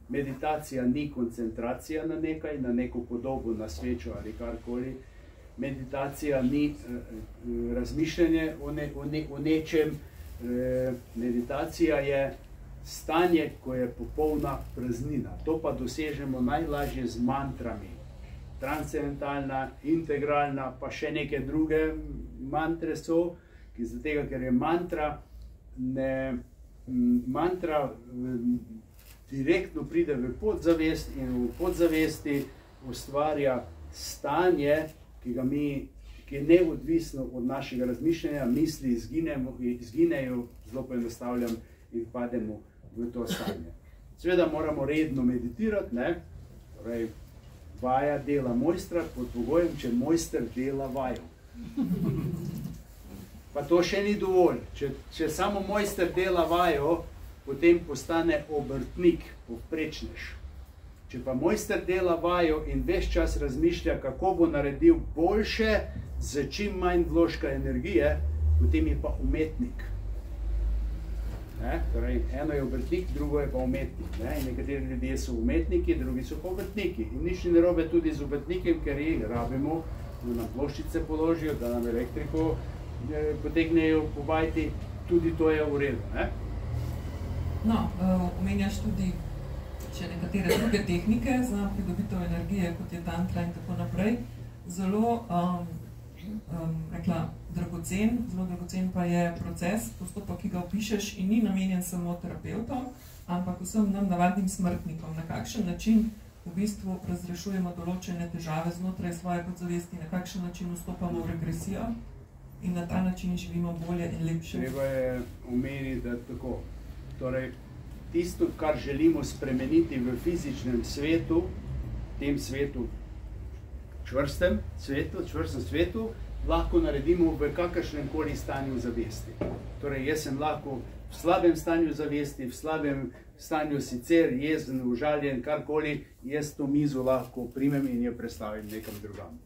Meditacija ni koncentracija na nekaj, na neko podobo, na svečo ali karkoli. Meditacija ni razmišljanje o nečem. Meditacija je stanje, ko je popolna praznina. To pa dosežemo najlažje z mantrami. Transcendentalna, integralna, pa še neke druge mantre so, zato ker je mantra direktno pride v podzavest in v podzavesti ustvarja stanje, ki je neodvisno od našega razmišljanja, misli izginejo, zelo poenostavljam, in pademo v to stanje. Seveda moramo redno meditirati, ne? Torej, vaja dela mojstra pod pogojem, če mojster dela vajo. Pa to še ni dovolj. Če samo mojster dela vajo, potem postane obrtnik, povprečnež. Če pa mojster dela vajo in ves čas razmišlja, kako bo naredil boljše, z čim manj vložka energije, potem je pa umetnik. Torej, eno je obrtnik, drugo je pa umetnik. Nekateri ljudje so umetniki, drugi so pa obrtniki. In nič ni narobe tudi z obrtnikem, ker jih rabimo, da nam ploščice položijo, da nam elektriko potegnejo po vajti, tudi to je v redu. No, omenjaš tudi še nekatere druge tehnike za pridobitev energije, kot je tantra in tako naprej. Zelo dragocen pa je proces, postopek, ki ga opišeš in ni namenjen samo terapevtom, ampak vsem nam navadnim smrtnikom. Na kakšen način v bistvu razrešujemo določene težave znotraj svoje podzavesti, na kakšen način vstopamo v regresijo in na ta način živimo bolje in lepše. Treba je omeniti, da tako. Torej, tisto, kar želimo spremeniti v fizičnem svetu, tem svetu, čvrstem svetu, lahko naredimo v kakršnem koli stanju zavesti. Torej, jaz sem lahko v slabem stanju zavesti, v slabem stanju sicer jezen, užaljen, karkoli, jaz to mizo lahko primem in jo predstavim nekam drugam.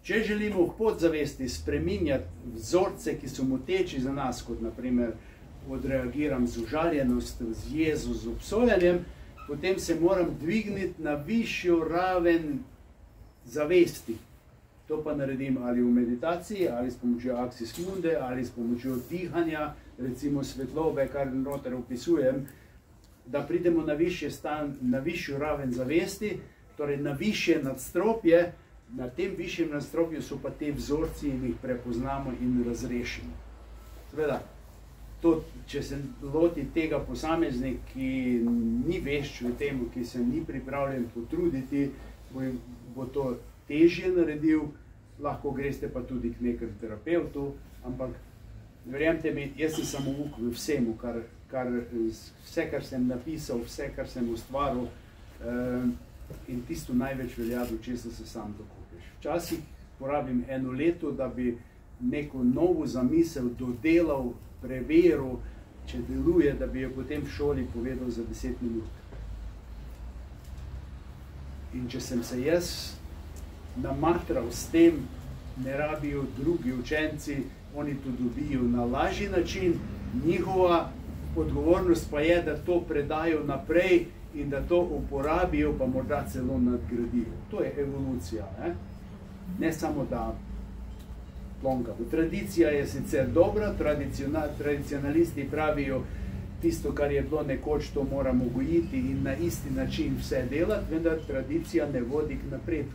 Če želimo v podzavesti spreminjati vzorce, ki so moteči za nas, kot naprimer odreagiram z užaljenostjo, z jezo, z obsojanjem, potem se moram dvigniti na višjo raven zavesti. To pa naredim ali v meditaciji, ali s pomočjo Axis Munde, ali s pomočjo dihanja, recimo svetlobe, kar noter opisujem, da pridemo na višjo raven zavesti, torej na višje nadstropje. Na tem višjem nadstropju so pa te vzorci in jih prepoznamo in razrešimo. seveda, če se loti tega posameznik, ki ni vešč v tem, ki se ni pripravljen potruditi, bo to težje naredil, lahko greste pa tudi k nekem terapevtu, ampak verjemite mi, jaz sem samouk v vsemu, vse, kar sem napisal, vse, kar sem ustvaril, in tisto največ velja, do česa se sam dokupiš. Včasih porabim 1 leto, da bi neko novo zamisel dodelal, preveril, če deluje, da bi jo potem v šoli povedal za 10 minut. In če sem se jaz namatral s tem, ne rabijo drugi učenci, oni to dobijo na lažji način, njihova odgovornost pa je, da to predajo naprej in da to uporabijo, pa morda celo nadgradijo. To je evolucija, ne samo da plonkamo. Tradicija je sicer dobra, tradicionalisti pravijo, tisto, kar je bilo nekoč, to moramo gojiti in na isti način vse delati, vendar tradicija ne vodi k napredku.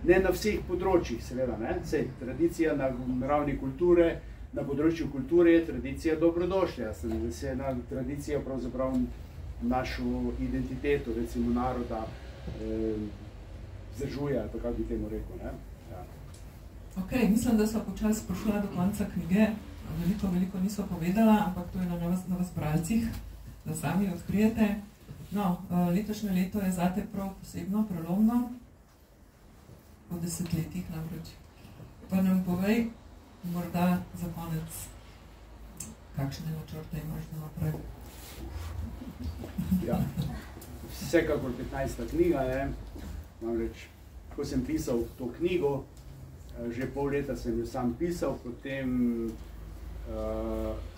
Ne na vseh področjih, seveda, ne? Sej, tradicija na ravni kulture, na področju kulture je tradicija dobrodošla. Se je tradicija pravzaprav našo identiteto, recimo naroda, vzdržuje, ali pa kako bi temu rekel, ne? Ja. Ok, mislim, da sva počasi prišla do konca knjige. Veliko nisva povedala, ampak to je na vas bralcih, da sami odkrijete. No, letošnje leto je zate prav posebno, prelomno, po 10 letih namreč. Pa nam povej, morda za konec, kakšne načrte imaš naprej? Ja, vsekakor 15. knjiga, ne? Namreč, ko sem pisal to knjigo, že pol leta sem jo sam pisal, potem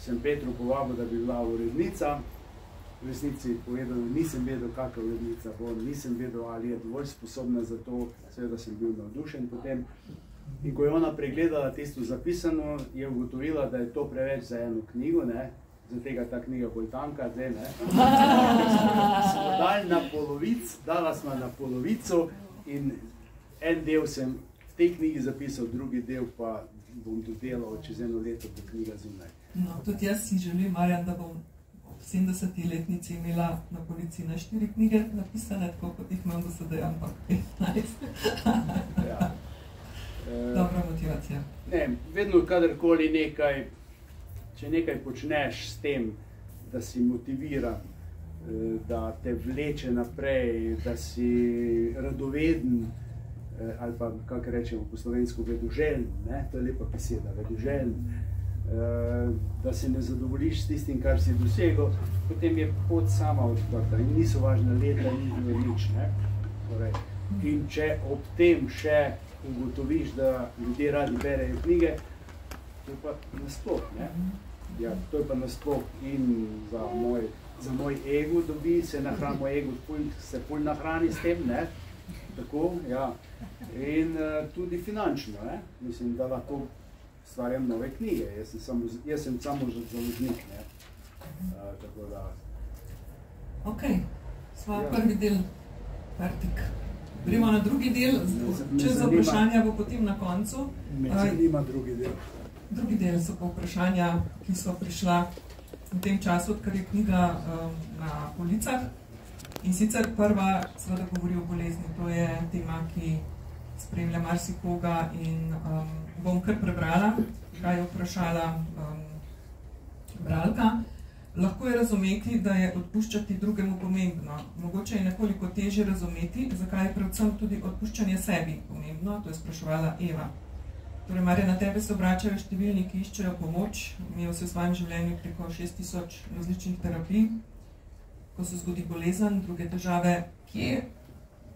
sem Petru povabil, da bi bila urednica. V resnici povedal, nisem vedel, kakva urednica bo, nisem vedel, ali je dovolj sposobna za to, seveda sem bil navdušen potem. In ko je ona pregledala tisto zapisano, je ugotovila, da je to preveč za eno knjigo, ne? Za tega ta knjiga bolj tanka, zdaj, ne? Smo dala smo na polovico in en del sem v tej knjigi zapisal, drugi del pa bom dodelal čez 1 leto, bo knjiga zunaj. No, tudi jaz si želim, Marjan, da bom v 70-letnici imela na polici na 4 knjige napisane, tako kot jih imam do sedaj, ampak 15. Ja. Dobra motivacija. Ne, vedno kadarkoli nekaj, če nekaj počneš s tem, da si motiviran, da te vleče naprej, da si radoveden, ali pa, kako rečemo po slovensko, vedoželjen, ne? To je lepa beseda, vedoželjen, da se ne zadovoljiš s tistim, kar si dosegel, potem je pot sama odprta in niso važna leta, nič, ne? Torej, in če ob tem še ugotoviš, da ljudje radi berejo knjige, to je pa nasploh, ne? Ja, to je pa nasploh in za moj ego dobi, se nahrani moj ego, se ful nahrani s tem, ne? Tako, ja. In tudi finančno, ne? Mislim, da lahko stvarjam nove knjige. Jaz sem samo založnik, ne? Tako da... Ok, sva prvi del Fertik. Gremo na drugi del, čez vprašanja bo potem na koncu. Me zanima drugi del. Drugi del so pa vprašanja, ki so prišla v tem času, odkar je knjiga na policah. In sicer prva seveda govori o bolezni, to je tema, ki spremlja marsikoga in bom kar prebrala, kaj je vprašala bralka. Lahko je razumeti, da je odpuščati drugemu pomembno. Mogoče je nekoliko težje razumeti, zakaj je predvsem tudi odpuščanje sebi pomembno, to je spraševala Eva. Torej, Marja, na tebe se obračajo številni, ki iščejo pomoč, imel se v svojem življenju preko 6000 različnih terapij, ko se zgodi bolezen, druge težave, kje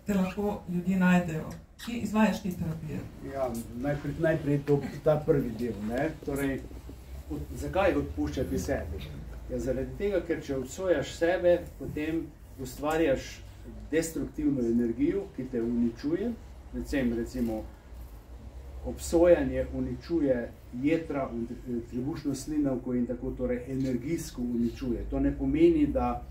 te lahko ljudje najdejo? Kje izvajaš te terapije? Ja, najprej ta prvi del, ne? Torej, zakaj odpuščati sebi? Ja, zaradi tega, ker če obsojaš sebe, potem ustvarjaš destruktivno energijo, ki te uničuje. Recimo, obsojanje uničuje jetra, trebušno slinavko in tako, torej energijsko uničuje. To ne pomeni, da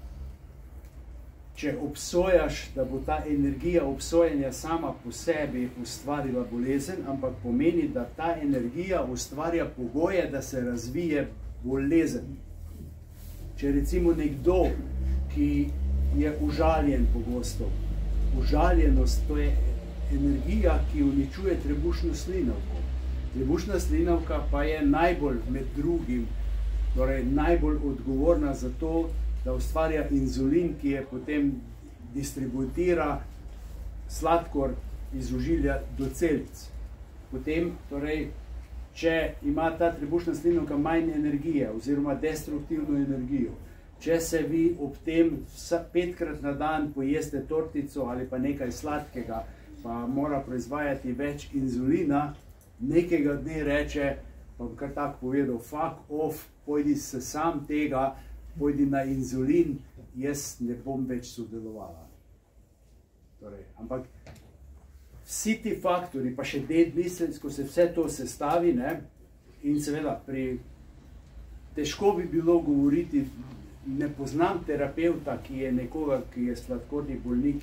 če obsojaš, da bo ta energija obsojanja sama po sebi ustvarila bolezen, ampak pomeni, da ta energija ustvarja pogoje, da se razvije bolezen. Če recimo nekdo, ki je užaljen pogosto, užaljenost, to je energija, ki uničuje trebušno slinavko. Trebušna slinavka pa je najbolj, med drugim, torej najbolj odgovorna za to, da ustvarja inzulin, ki je potem distributira sladkor iz ožilja do celic. Potem, torej, če ima ta trebušna slinavka manj energije oziroma destruktivno energijo, če se vi ob tem 5-krat na dan pojeste tortico ali pa nekaj sladkega, pa mora proizvajati več inzulina, nekega dne reče, pa bom kar tako povedal, fuck off, pojdi se sam tega, pojdi na inzulin, jaz ne bom več sodelovala. Torej, ampak vsi ti faktori, pa še D-misel, ko se vse to sestavi, ne, in seveda težko bi bilo govoriti, ne poznam terapevta, ki je nekoga, ki je sladkorni bolnik,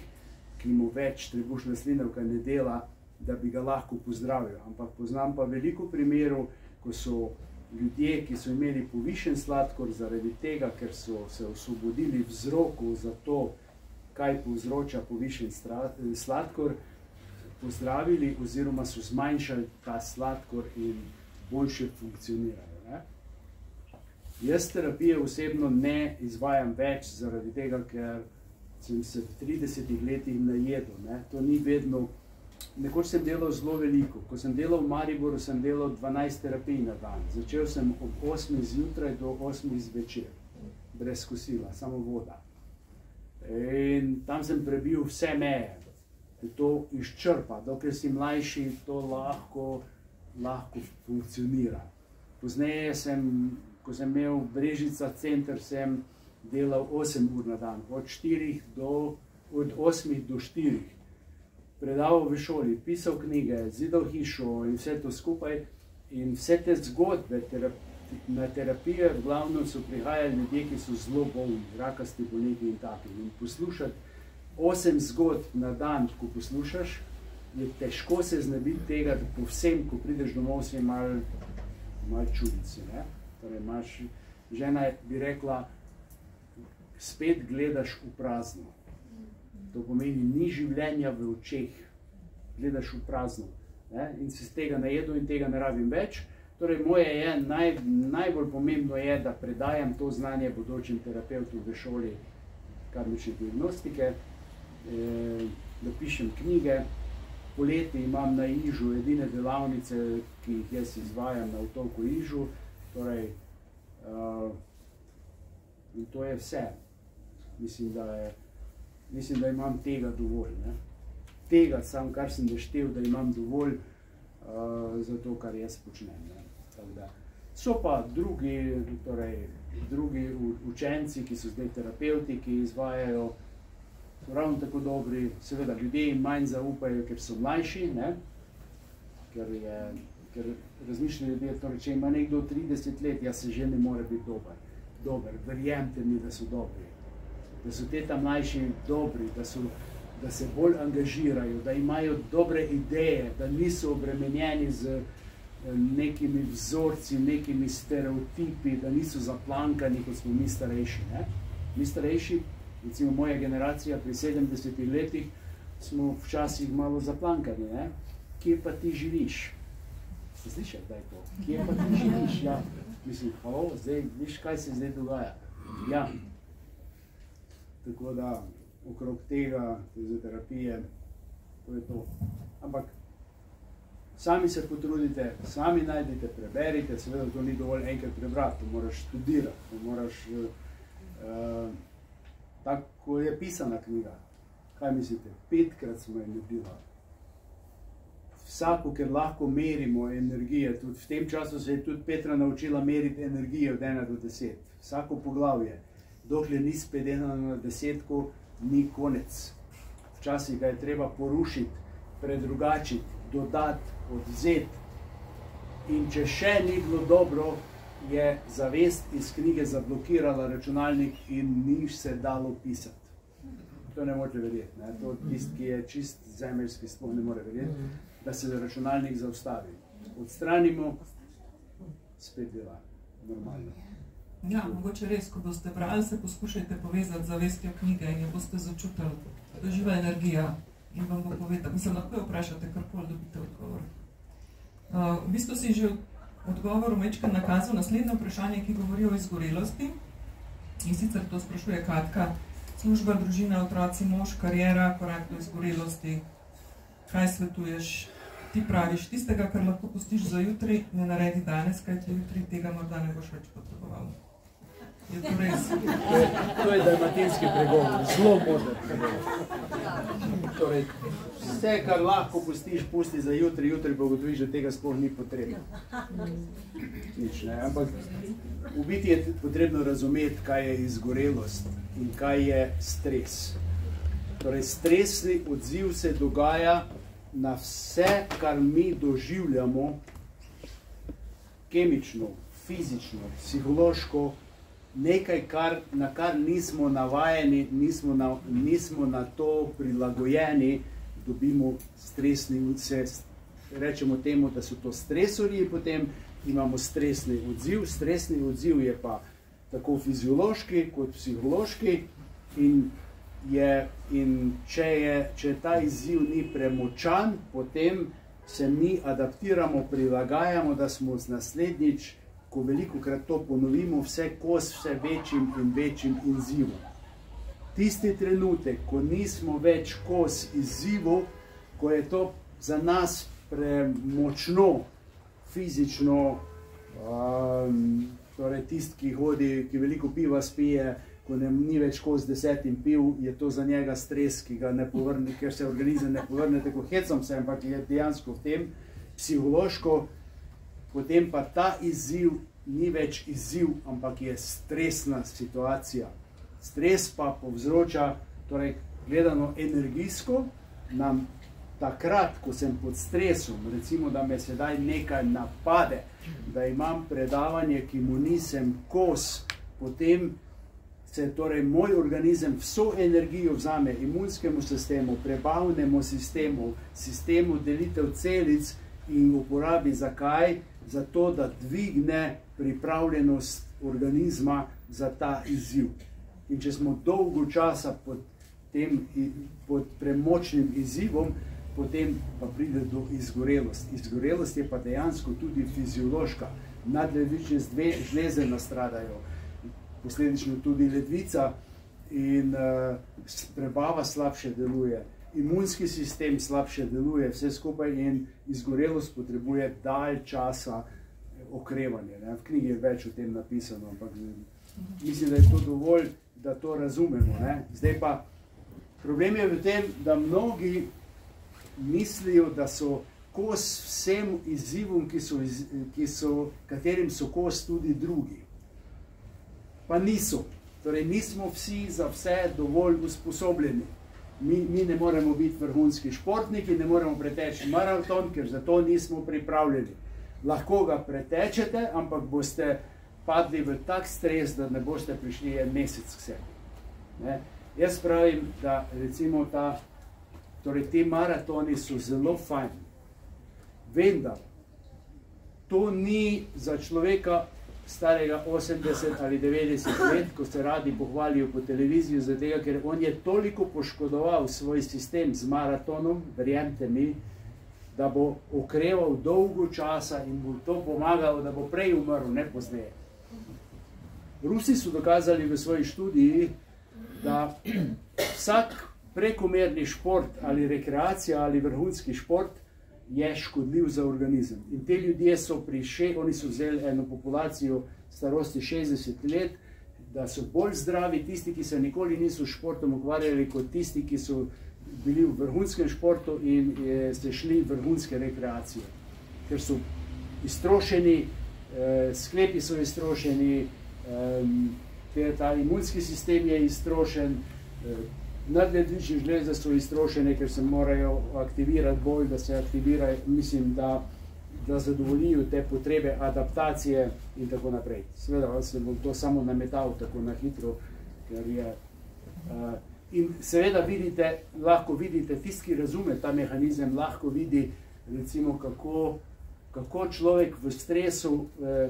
ki mu več trebušna slinavka ne dela, da bi ga lahko pozdravil. Ampak poznam pa veliko primerov, ko so ljudje, ki so imeli povišen sladkor zaradi tega, ker so se osvobodili vzrokov za to, kaj povzroča povišen sladkor, pozdravili oziroma so zmanjšali ta sladkor in boljše funkcionirajo. Ne? Jaz terapije osebno ne izvajam več zaradi tega, ker sem se v 30 letih najedel. Ne? To ni vedno. Nekoč sem delal zelo veliko. Ko sem delal v Mariboru, sem delal 12 terapij na dan. Začel sem od 8 zjutraj do 8 zvečer. Brez kosila, samo voda. In tam sem prebil vse meje. To izčrpa. Dokler si mlajši, to lahko funkcionira. Pozneje ko sem imel Brežica center, sem delal 8 ur na dan. Od 8 do 4. Predaval v šoli, pisal knjige, zidal hišo in vse to skupaj. In vse te zgodbe na terapije v glavnem so prihajali ljudje, ki so zelo bolni, rakasti bolniki in taki. In poslušati 8 zgodb na dan, ko poslušaš, je težko se znebiti tega, da povsem, ko prideš domov, si malo čudici. Torej, žena bi rekla, spet gledaš v prazno. To pomeni, ni življenja v očeh, gledaš v prazno. In se z tega najedel in tega ne rabim več. Torej, moje je, najbolj pomembno je, da predajam to znanje bodočim terapevtom v šoli karmične diagnostike, da pišem knjige. Poleti imam na Ižu edine delavnice, ki jih jaz izvajam na otoku Ižu. Torej, in to je vse. Mislim, da imam tega dovolj. Ne? Tega sam, kar sem naštel, da imam dovolj za to, kar jaz počnem. Ne? So pa drugi učenci, ki so zdaj terapevti, ki izvajajo ravno tako dobri. Seveda, ljudje jim manj zaupajo, ker so mlajši, ne? Ker razmišljajo ljudje, torej, če ima nekdo 30 let, ja se že ne more biti dober. Verjemite mi, da so dobri. Da so te tam mlajši dobri, da se bolj angažirajo, da imajo dobre ideje, da niso obremenjeni z nekimi vzorci, nekimi stereotipi, da niso zaplankani, kot smo mi starejši. Ne? Mi starejši, recimo moja generacija pri 70 letih, smo včasih malo zaplankani. Ne? Kje pa ti živiš? Ste slišali, da je to? Kje pa ti živiš? Ja. Mislim, zdaj, viš, kaj se zdaj dogaja? Ja. Tako da, okrog tega, terapije, to je to. Ampak, sami se potrudite, sami najdite, preberite, seveda to ni dovolj enkrat prebrati, to moraš študirati, to moraš, tako je pisana knjiga. Kaj mislite? 5-krat smo je naredila. Vsako, ker lahko merimo energije, tudi v tem času se je tudi Petra naučila meriti energijo od 1 do 10. Vsako poglavje, dokler ni spedeno na 10, ni konec. Včasih ga je treba porušiti, predrugačiti, dodati, odvzeti. In če še ni bilo dobro, je zavest iz knjige zablokirala računalnik in ni se dalo pisati. to ne morete verjeti. Ne? To tisti, ki je čist zemeljski, sploh ne more verjeti, da se računalnik zaustavi. Odstranimo, spet dela normalno. Ja, mogoče res, ko boste brali, se poskušajte povezati z zavestjo knjige in jo boste začutili, da živa energija in vam bo povedal. Mislim, lahko jo vprašate, karkoli dobite odgovor. V bistvu si že odgovor vmečkrat nakazal naslednje vprašanje, ki govori o izgorelosti. In sicer to sprašuje Katka. Služba, družina, otroci, mož, kariera, korak do izgorelosti. Kaj svetuješ? Ti praviš, tistega, kar lahko pustiš za jutri, ne naredi danes, kajti jutri tega morda ne boš več potreboval. Je to res? To je dalmatinski pregovor, zelo moder pregovor. Torej, vse, kar lahko pustiš, pusti za jutri, jutri pa ugotoviš, da tega sploh ni potrebno. Nič, ne? Ampak v biti je potrebno razumeti, kaj je izgorelost in kaj je stres. Torej, stresni odziv se dogaja na vse, kar mi doživljamo kemično, fizično, psihološko, nekaj, na kar nismo navajeni, nismo na to prilagojeni, dobimo stresni odziv. Rečemo temu, da so to stresorji, potem imamo stresni odziv. Stresni odziv je pa tako fiziološki kot psihološki in če ta izziv ni premočan, potem se mi adaptiramo, prilagajamo, da smo z naslednjič, ko velikokrat to ponovimo, vse kos vse večjim in večjim izzivom. Tisti trenutek, ko nismo več kos izzivu, ko je to za nas premočno, fizično, torej tisti, ki hodi, ki veliko piva spije, ko ni več kos 10 piv, je to za njega stres, ki ga ne povrne, ker se organizem ne povrne, tako hecam se, ampak je dejansko v tem psihološko, potem pa ta izziv ni več izziv, ampak je stresna situacija. Stres pa povzroča, torej gledano energijsko, nam takrat, ko sem pod stresom, recimo, da me sedaj nekaj napade, da imam predavanje, ki mu nisem kos, potem se torej moj organizem vso energijo vzame imunskemu sistemu, prebavnemu sistemu, sistemu delitev celic in uporabi za kaj? Zato, da dvigne pripravljenost organizma za ta izziv. In če smo dolgo časa pod premočnim izzivom, potem pa pride do izgorelosti. Izgorelost je pa dejansko tudi fiziološka. Nadledvične žleze nastradajo, posledično tudi ledvica in prebava slabše deluje, imunski sistem slabše deluje, vse skupaj in izgorelost potrebuje dalj časa okrevanja. V knjigi je več o tem napisano, ampak mislim, da je to dovolj, da to razumemo. Zdaj pa, problem je v tem, da mnogi mislijo, da so kos vsem izzivom, katerim so kos tudi drugi. Pa niso. Torej, nismo vsi za vse dovolj usposobljeni. Mi ne moremo biti vrhunski športniki, ne moremo preteči maraton, ker za to nismo pripravljeni. Lahko ga pretečete, ampak boste padli v tak stres, da ne boste prišli en mesec k sebi. Jaz pravim, da recimo ti maratoni so zelo fajn. Vendar, to ni za človeka starega 80 ali 90 let, ko se radi pohvalijo po televiziji, zato ker on je toliko poškodoval svoj sistem z maratonom, verjemite mi, da bo okreval dolgo časa in bo to pomagalo, da bo prej umrl, ne pozneje. Rusi so dokazali v svoji študiji, da vsak prekomerni šport ali rekreacija ali vrhunski šport je škodljiv za organizem. In te ljudje so oni so vzeli eno populacijo starosti 60 let, da so bolj zdravi tisti, ki se nikoli niso s športom ukvarjali, kot tisti, ki so bili v vrhunskem športu in ste šli v vrhunske rekreacije. Ker so iztrošeni, sklepi so iztrošeni, ta imunski sistem je iztrošen, nadledvične žleze so iztrošene, ker se morajo aktivirati bolj, da se aktivirajo, mislim, da zadovoljijo te potrebe adaptacije in tako naprej. Seveda, se bom to samo nametal tako na hitro, ker je In seveda lahko vidite, tisti, ki razume ta mehanizem, lahko vidi, recimo, kako človek v stresu,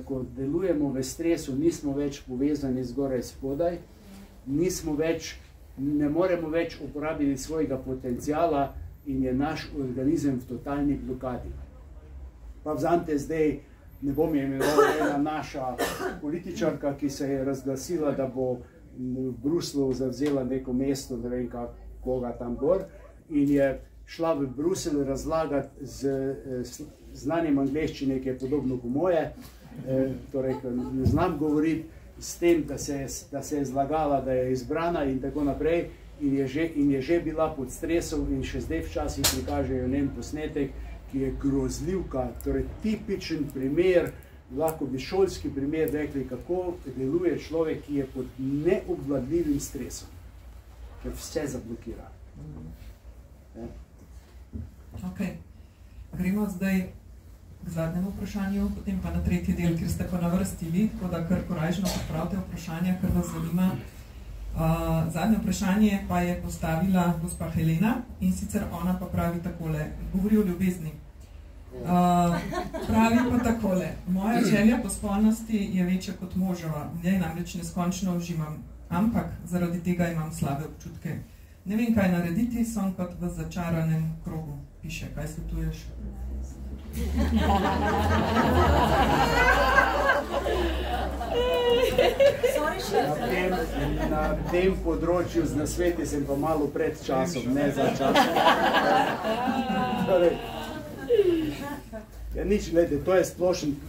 ko delujemo v stresu, nismo več povezani zgoraj spodaj, ne moremo več uporabiti svojega potencijala in je naš organizem v totalni blokadi. Pa vzamete zdaj, ne bom imenovala, ena naša političarka, ki se je razglasila, da bo v Bruslu zavzela neko mesto, ne vem koga tam gor, in je šla v Bruselj razlagati z znanjem angleščine, ki je podobno kot moje, torej, ne znam govoriti, s tem, da se je zlagala, da je izbrana in tako naprej, in je že bila pod stresom in še zdaj včasih prikažejo njen posnetek, ki je grozljivka, torej tipičen primer, lahko bi šolski primer rekli, kako deluje človek, ki je pod neobvladljivim stresom, ker vse zablokira. Ok, gremo zdaj k zadnjemu vprašanju, potem pa na tretji del, kjer ste pa navrstili, tako da kar korajžno popravite vprašanja, kar vas zanima. Zadnje vprašanje pa je postavila gospa Helena in sicer ona pa pravi takole, govori o ljubezni. Pravi pa takole, moja želja po spolnosti je večja kot moževa, v njej namreč neskončno uživam, ampak zaradi tega imam slabe občutke. Ne vem, kaj narediti, sem kot v začaranem krogu, piše, kaj svetuješ? Na tem področju z nasveti sem pa malo pred časom, ne za časom. Ja, nič, gledajte,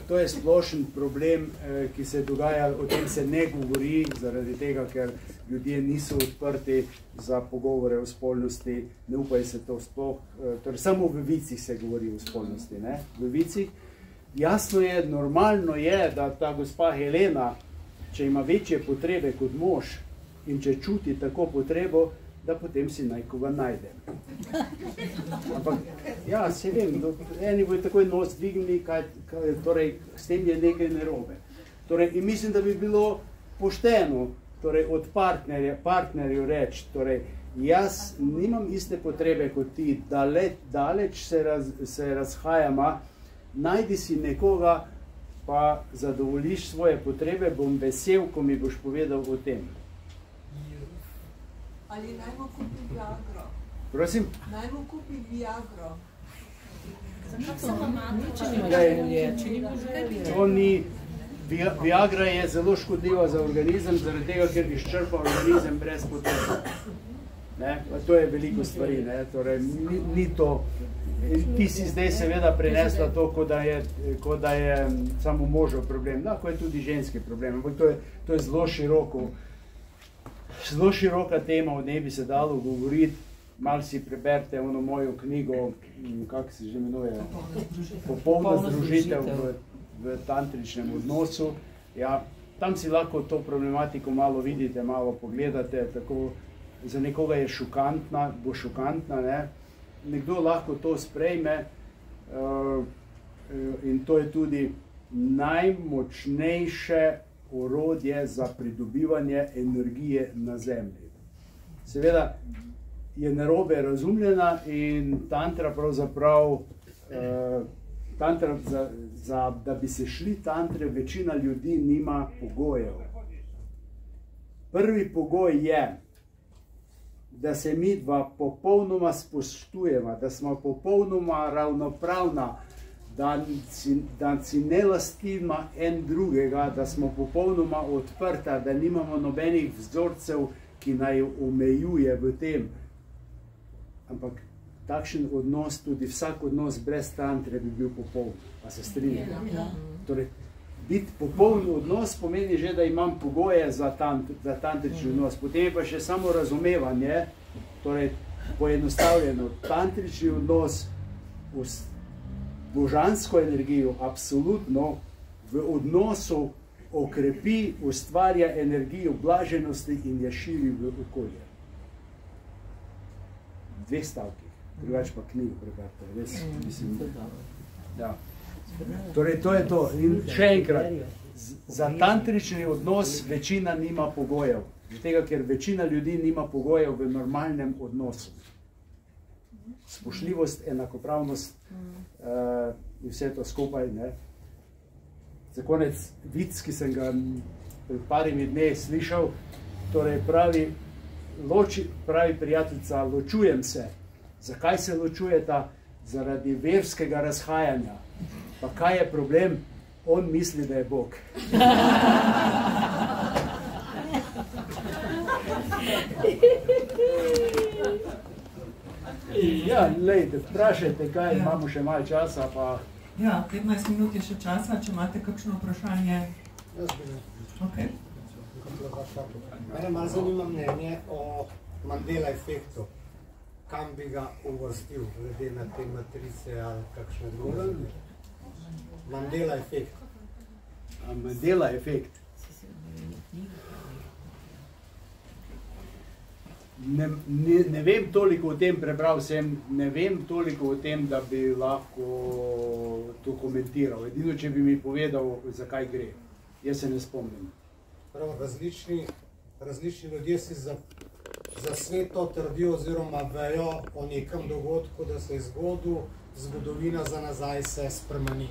to je splošen problem, ki se dogaja, o tem se ne govori, zaradi tega, ker ljudje niso odprti za pogovore o spolnosti, ne upaj se to sploh, torej samo v vicih se govori o spolnosti, ne, v vicih. Jasno je, normalno je, da ta gospa Helena, če ima večje potrebe kot mož in če čuti tako potrebo, da potem si nekoga najde. Ampak, ja, se vem, eni bojo takoj nos dvignili, torej, s tem je nekaj narobe. Torej, in mislim, da bi bilo pošteno, torej, od partnerju reči, torej, jaz nimam iste potrebe kot ti, daleč se razhajama, najdi si nekoga, pa zadovoljiš svoje potrebe, bom vesel, ko mi boš povedal o tem. Ali najmo kupi Viagro? Prosim? Najmo kupi Viagro. To ni, Viagra je zelo škodljiva za organizem, zaradi tega, ker izčrpa organizem brez potrebe. To je veliko stvari, torej ni to. Ti si zdaj seveda prenesla to, kot da je samo možev problem, lahko je tudi ženski problem, ampak to je zelo široka tema, o njej bi se dalo govoriti, malo si preberite ono mojo knjigo, kako se že imenuje, Popolna združitev v tantričnem odnosu. Ja, tam si lahko to problematiko malo vidite, malo pogledate, tako za nekoga je šokantna, bo šokantna, ne? Nekdo lahko to sprejme in to je tudi najmočnejše orodje za pridobivanje energije na Zemlji. Seveda je narobe razumljena in tantra pravzaprav, da bi se šli tantre, večina ljudi nima pogojev. Prvi pogoj je, da se mi dva popolnoma spoštujeva, da smo popolnoma ravnopravna, da si ne lastiva en drugega, da smo popolnoma odprta, da nimamo nobenih vzorcev, ki naj omejuje v tem. Ampak takšen odnos, tudi vsak odnos brez tantre bi bil popoln, pa se strinjam. Torej, biti popoln odnos pomeni že, da imam pogoje za tantrični odnos, potem je pa še samo razumevanje, torej poenostavljeno, tantrični odnos božansko energijo absolutno v odnosu okrepi, ustvarja energijo blaženosti in je širi v okolje. 2 stavki, drugače pa knjigo preberite, res, mislim, ja. Torej, to je to. In še enkrat, za tantrični odnos večina nima pogojev. Zato, ker večina ljudi nima pogojev v normalnem odnosu. Spoštljivost, enakopravnost in vse to skupaj. Ne. Za konec vic, ki sem ga pred parimi dnevi slišal, torej pravi prijateljica, ločujem se. Zakaj se ločujeta? Zaradi verskega razhajanja. Pa kaj je problem? On misli, da je Bog. Ja, lejte, vprašajte, kaj imamo še malo časa, pa... Ja, 15 minut je še časa, če imate kakšno vprašanje. Okay. Mene malo zanima mnenje o Mandela efektu. Kam bi ga uvrstil, glede na te matrice ali kakšne druge? Mandela efekt. Mandela efekt. Ne vem toliko o tem, prebral sem, ne vem toliko o tem, da bi lahko to komentiral. Edino, če bi mi povedal, zakaj gre. Jaz se ne spomnim. Prav, različni ljudje si za sveto trdijo oziroma vejo o nekem dogodku, da se je zgodil, zgodovina za nazaj se spremeni.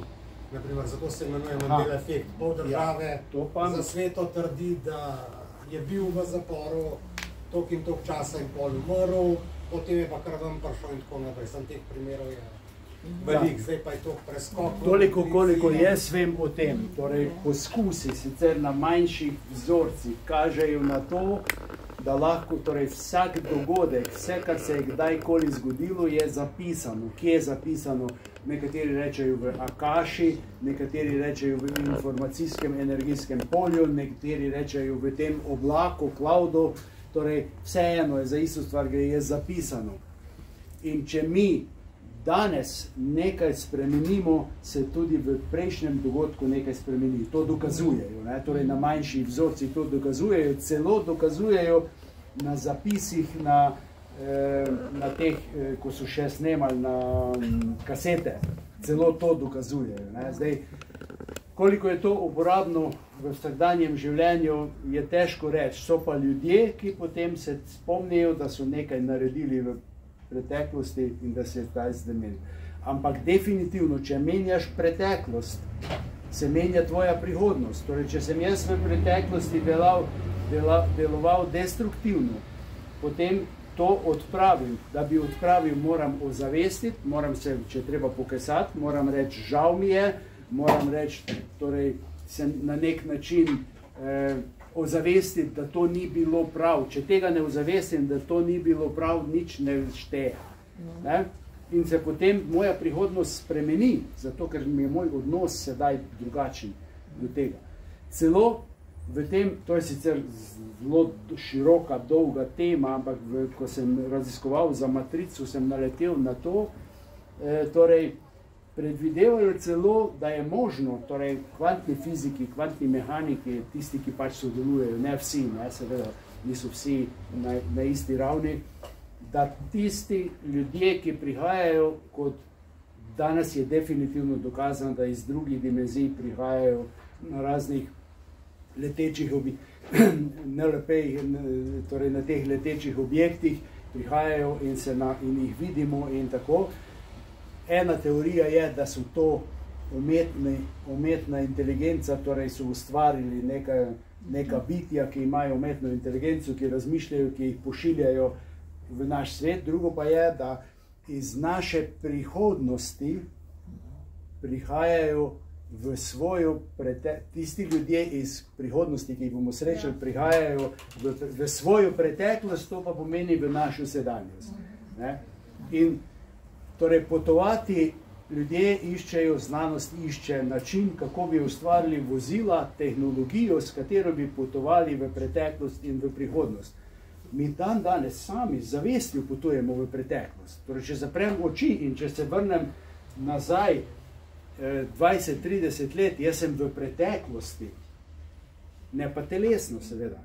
Naprimer, zato se imenuje Mandela efekt. Pol države za sveto trdi, da je bil v zaporu toliko in toliko časa in pol umrl, potem je pa kar ven prišel in tako naprej. Sam teh primerov je veliko, zdaj pa je to preskok. Toliko, koliko jaz vem o tem, torej poskusi sicer na manjših vzorcih kažejo na to, da lahko torej vsak dogodek, vse, kar se je kdajkoli zgodilo, je zapisano. Kje je zapisano? Nekateri rečejo v Akaši, nekateri rečejo v informacijskem energijskem polju, nekateri rečejo v tem oblaku, cloudu, torej vseeno je za isto stvar, gre je zapisano. In če mi danes nekaj spremenimo, se tudi v prejšnjem dogodku nekaj spremeni. To dokazujejo, ne? Torej na manjših vzorcih to dokazujejo, celo dokazujejo na zapisih, na teh, ko so še snemali na kasete, celo to dokazujejo. Ne? Zdaj, koliko je to uporabno v vsakdanjem življenju, je težko reči. So pa ljudje, ki potem se spomnijo, da so nekaj naredili v preteklosti in da se je zdaj zmenil. Ampak definitivno, če menjaš preteklost, se menja tvoja prihodnost. Torej, če sem jaz v preteklosti deloval destruktivno, potem to odpravim. Da bi odpravil, moram ozavestiti, moram se, če treba pokesati, moram reči, žal mi je, moram reči, torej, se na nek način ozavestiti, da to ni bilo prav. Če tega ne ozavestim, da to ni bilo prav, nič ne šteje. Ne? In se potem moja prihodnost spremeni, zato ker mi je moj odnos sedaj drugačen do tega. Celo v tem, to je sicer zelo široka, dolga tema, ampak ko sem raziskoval za matrico, sem naletel na to, torej predvidevajo celo, da je možno, torej kvantni fiziki, kvantni mehaniki, tisti, ki pač sodelujejo, ne vsi, ne, seveda niso vsi na isti ravni, da tisti ljudje, ki prihajajo, kot danes je definitivno dokazano, da iz drugih dimenzij prihajajo na raznih letečih torej na teh letečih objektih, prihajajo in jih vidimo in tako. Ena teorija je, da so to umetna inteligenca, torej so ustvarili neka bitja, ki imajo umetno inteligenco, ki razmišljajo, ki jih pošiljajo v naš svet. Drugo pa je, da iz naše prihodnosti prihajajo v svojo tisti ljudje iz prihodnosti, ki jih bomo srečali, prihajajo v svojo preteklost, to pa pomeni v našo sedanjost. Ne? In torej potovati, ljudje iščejo, znanost išče način, kako bi ustvarili vozila, tehnologijo, s katero bi potovali v preteklost in v prihodnost. Mi danes sami z zavestjo potujemo v preteklost. Torej, če zaprem oči in če se vrnem nazaj 20-30 let, jaz sem v preteklosti, ne pa telesno seveda.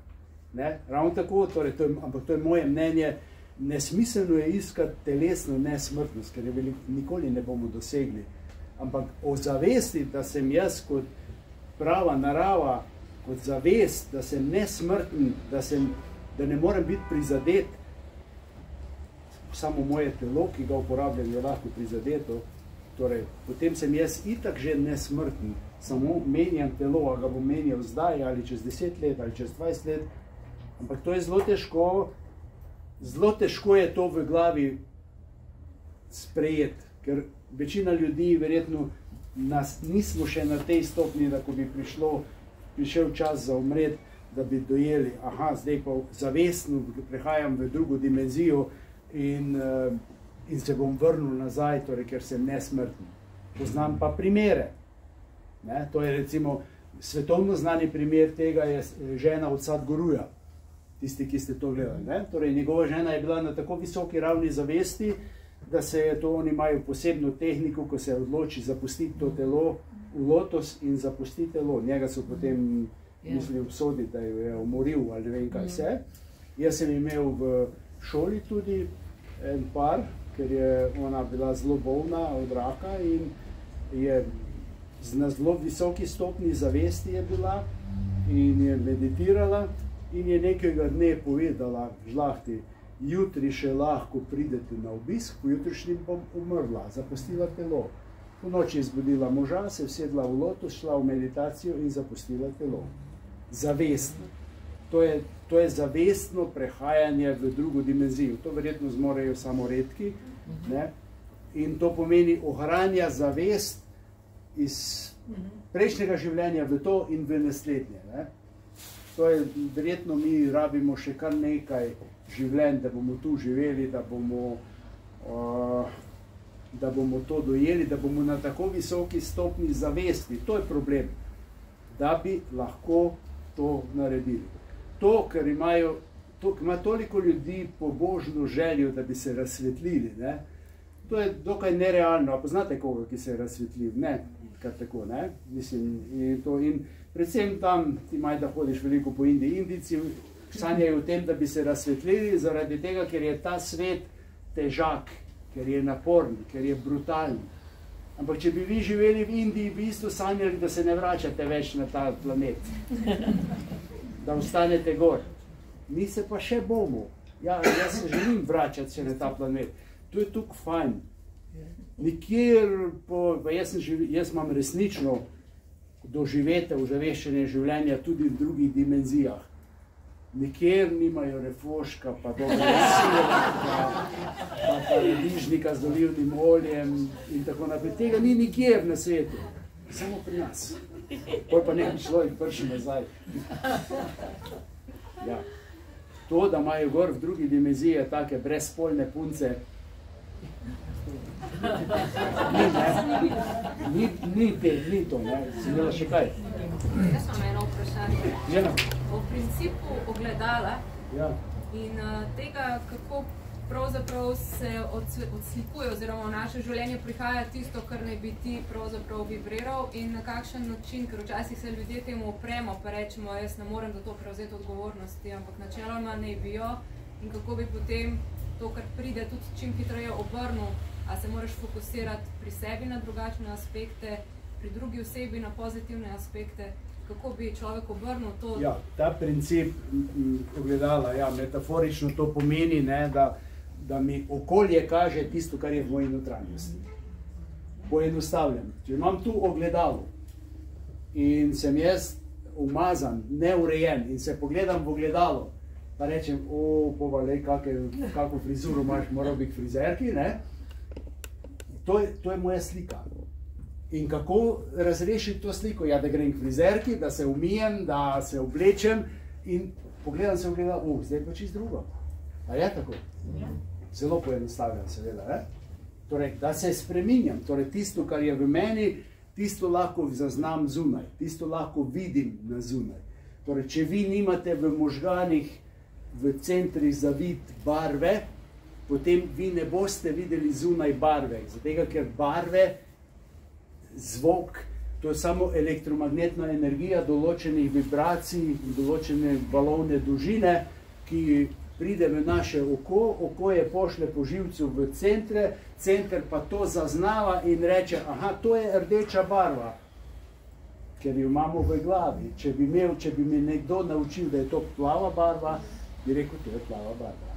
Ne? Ravno tako, torej, ampak to je moje mnenje, nesmiselno je iskati telesno nesmrtnost, ker je nikoli ne bomo dosegli. Ampak ozavestiti, da sem jaz kot prava narava kot zavest, da sem nesmrten, da ne morem biti prizadet, samo moje telo, ki ga uporabljam, je lahko prizadeto, torej, potem sem jaz itak že nesmrten, samo menjam telo, a ga bom menjal zdaj, ali čez 10 let, ali čez 20 let, ampak to je zelo težko je to v glavi sprejeti, ker večina ljudi verjetno nismo še na tej stopni, da ko bi prišel čas za umret, da bi dojeli, aha, zdaj pa zavestno prehajam v drugo dimenzijo in se bom vrnil nazaj, torej, ker sem nesmrten. Poznam pa primere. Ne? To je recimo svetovno znani primer tega je žena od Sadhguruja, tisti, ki ste to gledali. Ne? Torej, njegova žena je bila na tako visoki ravni zavesti, da se je to, oni imajo posebno tehniko, ko se odloči zapustiti to telo v lotos in zapustiti telo. Njega so potem mislili obsoditi, da jo je umoril ali ne vem kaj vse. Jaz sem imel v šoli tudi en par, ker je ona bila zelo bolna od raka in je na zelo visoki stopni zavesti je bila in je meditirala in je nekega dne povedala žlahti, jutri še lahko pridete na obisk, pojutrišnjem bom umrla, zapustila telo. Po noči je zbudila moža, se vsedla v lotos, šla v meditacijo in zapustila telo. Zavestno. To je zavestno prehajanje v drugo dimenzijo. To verjetno zmorejo samo redki. Ne? In to pomeni ohranja zavest iz prejšnjega življenja v to in v naslednje. Ne? To je, verjetno mi rabimo še kar nekaj življenj, da bomo tu živeli, da bomo to dojeli, da bomo na tako visoki stopni zavesti. To je problem, da bi lahko to naredili. To, ker ima toliko ljudi pobožno željo, da bi se razsvetlili, ne? To je dokaj nerealno. A poznate koga, ki se je razsvetlil? Ne, kar tako, ne? Mislim, in predvsem tam, ti maj, da hodiš veliko po Indiji, Indijci sanjajo o tem, da bi se razsvetlili zaradi tega, ker je ta svet težak, ker je naporen, ker je brutalen. Ampak če bi vi živeli v Indiji, bi isto sanjali, da se ne vračate več na ta planet. Da ostanete gor. Mi se pa še bomo. Ja, jaz se želim vračati se na ta planet. To je tukaj fajn. Nikjer, jaz imam resnično doživete, ozaveščenje življenja tudi v drugih dimenzijah. Nikjer nimajo refoška, pa dobrega sira, pa paradižnika z olivnim oljem in tako naprej. Tega ni nikjer na svetu. Samo pri nas. Pol pa nekaj človek prši nazaj. Ja. To, da imajo gor v drugi dimenziji take brezspolne punce, ni to, ne? Si imela še kaj? Jaz imam eno vprašanje. V principu ogledala in tega, kako pravzaprav se odslikuje oziroma v naše življenje prihaja tisto, kar naj bi ti pravzaprav vibriral in na kakšen način, ker včasih se ljudje temu opremo, pa rečemo, jaz ne morem za to prevzeti odgovornosti, ampak načeloma naj bi jo in kako bi potem to, kar pride, tudi čim hitreje obrnil, a se moraš fokusirati pri sebi na drugačne aspekte, pri drugi osebi na pozitivne aspekte, kako bi človek obrnil to? Ja, ta princip ogledala, ja, metaforično to pomeni, ne, da mi okolje kaže tisto, kar je v moji notranjosti. Poenostavljam. Če imam tu ogledalo in sem jaz umazan, neurejen in se pogledam v ogledalo, pa rečem, povalej, kako frizuro imaš, moral biti frizerki, ne? To je moja slika. In kako razrešiti to sliko? Ja, da grem k frizerki, da se umijem, da se oblečem in pogledam se ogledalo, zdaj pa čisto drugo. A je tako? Zelo poenostavljam, seveda, ne? Torej, da se spreminjam, torej tisto, kar je v meni, tisto lahko zaznam zunaj, tisto lahko vidim na zunaj. Torej, če vi nimate v možganih, v centrih za vid barve, potem vi ne boste videli zunaj barve, zato ker barve, zvok, to je samo elektromagnetna energija določenih vibracij, določene valovne dolžine, ki pride v naše oko, oko je pošle po živcu v centre, center pa to zaznava in reče, aha, to je rdeča barva. ker jo imamo v glavi. Če bi me nekdo naučil, da je to plava barva, bi rekel, to je plava barva.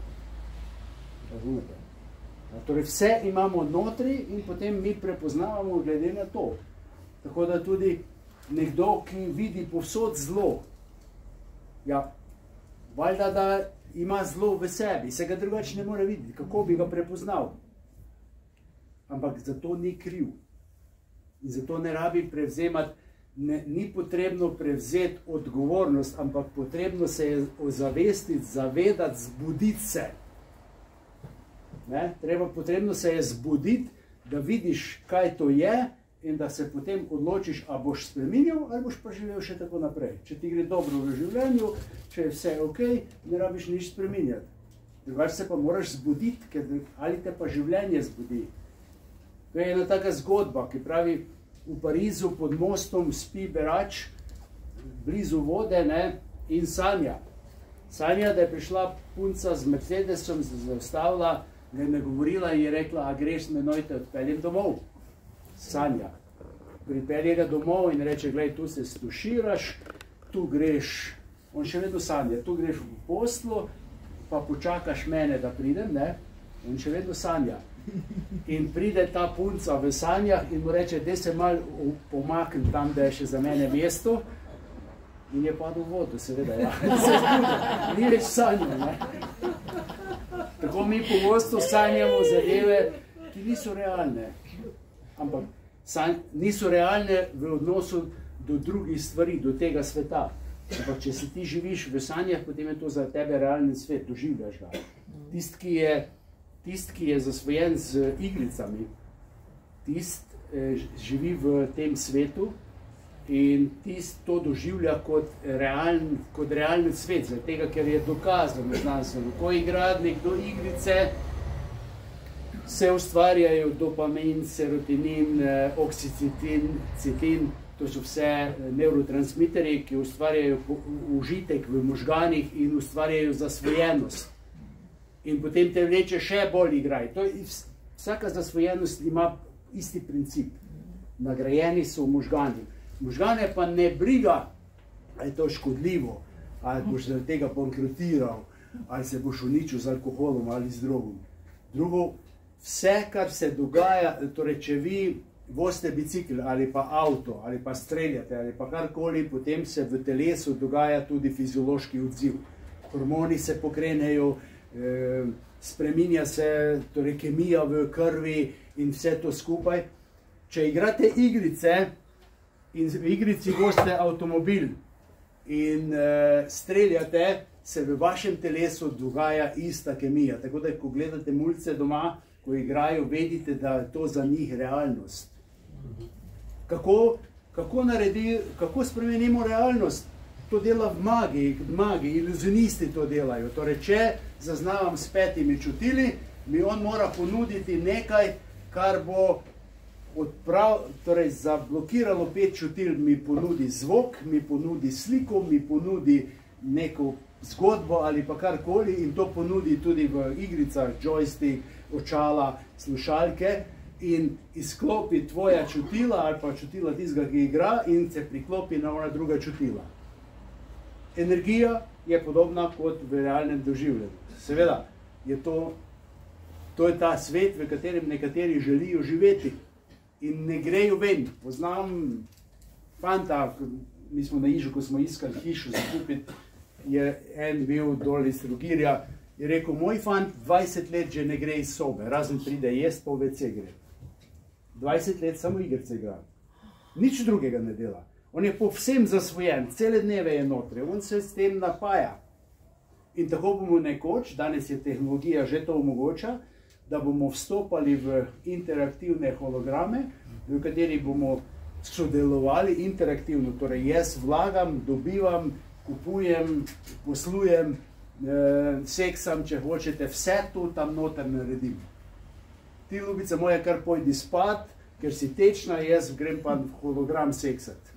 Razumete? Torej vse imamo notri in potem mi prepoznavamo glede na to. Tako da tudi nekdo, ki vidi povsod zlo, ja, valjda, da ima zlo v sebi, se ga drugače ne more videti, kako bi ga prepoznal. Ampak zato ni kriv. In zato ne rabi prevzemati, ni potrebno prevzeti odgovornost, ampak potrebno se je ozavestiti, zavedati, zbuditi se. Potrebno se je zbuditi, da vidiš, kaj to je in da se potem odločiš, a boš spreminjal ali boš pa živel še tako naprej. Če ti gre dobro v življenju, če je vse ok, ne rabiš nič spreminjati. Drugače se pa moraš zbuditi, ali te pa življenje zbudi. To je ena taka zgodba, ki pravi, v Parizu pod mostom spi berač, blizu vode, in sanja. Sanja, da je prišla punca z Mercedesom, se zaustavila, ga je nagovorila in je rekla, a greš z menoj, te odpeljem domov. Sanja. Pripelje ga domov in reče, glej, tu se stuširaš, tu greš, on še vedno sanja, tu greš v poslu, pa počakaš mene, da pridem, on še vedno sanja. In pride ta punca v sanjah in mu reče, daj se malo pomakni tam, da je še za mene mesto. In je padel v vodo, seveda, ja. Ni več sanjal, Tako mi pogosto sanjamo zadeve, ki niso realne. Ampak niso realne v odnosu do drugih stvari, do tega sveta. Ampak če si ti živiš v sanjah, potem je to za tebe realni svet, doživljaš ga. Tist, ki je zasvojen z igricami, tist živi v tem svetu in tist to doživlja kot realni svet, zaradi tega, ker je dokazano znanstveno. Ko igra nekdo igrice, se ustvarjajo dopamin, serotonin, oksicitin, to so vse nevrotransmiterji, ki ustvarjajo užitek v možganih in ustvarjajo zasvojenost. In potem te vleče še bolj igraj. Vsaka zasvojenost ima isti princip. Nagrajeni so možgani. Možgane pa ne briga, ali je to škodljivo, ali boš zaradi tega bankrotiral, ali se boš uničil z alkoholom ali z drogom. Drugo, vse, kar se dogaja, torej, če vi vozite bicikl ali pa avto, ali pa streljate, ali pa karkoli, potem se v telesu dogaja tudi fiziološki odziv. Hormoni se pokrenejo, spreminja se torej, kemija v krvi in vse to skupaj. Če igrate igrice in v igrici vozite avtomobil in streljate, se v vašem telesu dogaja ista kemija. Tako da, ko gledate mulce doma, ko igrajo, vedite, da je to za njih realnost. Kako spremenimo realnost? To dela v magiji, iluzionisti to delajo. Torej, če zaznavam s 5 čutili, mi on mora ponuditi nekaj, kar bo torej zablokiralo 5 čutil, mi ponudi zvok, mi ponudi sliko, mi ponudi neko zgodbo ali pa karkoli in to ponudi tudi v igricah, joystick, očala, slušalke in izklopi tvoja čutila ali pa čutila tistega, ki igra in se priklopi na ona druga čutila. Energija je podobna kot v realnem doživljenju. Seveda, to je ta svet, v katerem nekateri želijo živeti in ne grejo ven. Poznam fanta, mi smo na Ižu, ko smo iskali hišo za kupiti, je en bil dol iz Trogirja, je rekel, moj fant 20 let že ne gre iz sobe, razen pride jest, pa v WC gre. 20 let samo igrice igra. Nič drugega ne dela. On je povsem zasvojen, cele dneve je notri, on se s tem napaja. In tako bomo nekoč, danes je tehnologija že to omogoča, da bomo vstopali v interaktivne holograme, v kateri bomo sodelovali interaktivno. Torej jaz vlagam, dobivam, kupujem, poslujem, seksam, če hočete, vse to tam noter naredim. Ti, ljubica moja, kar pojdi spat, ker si tečna, jaz grem pa v hologram seksati.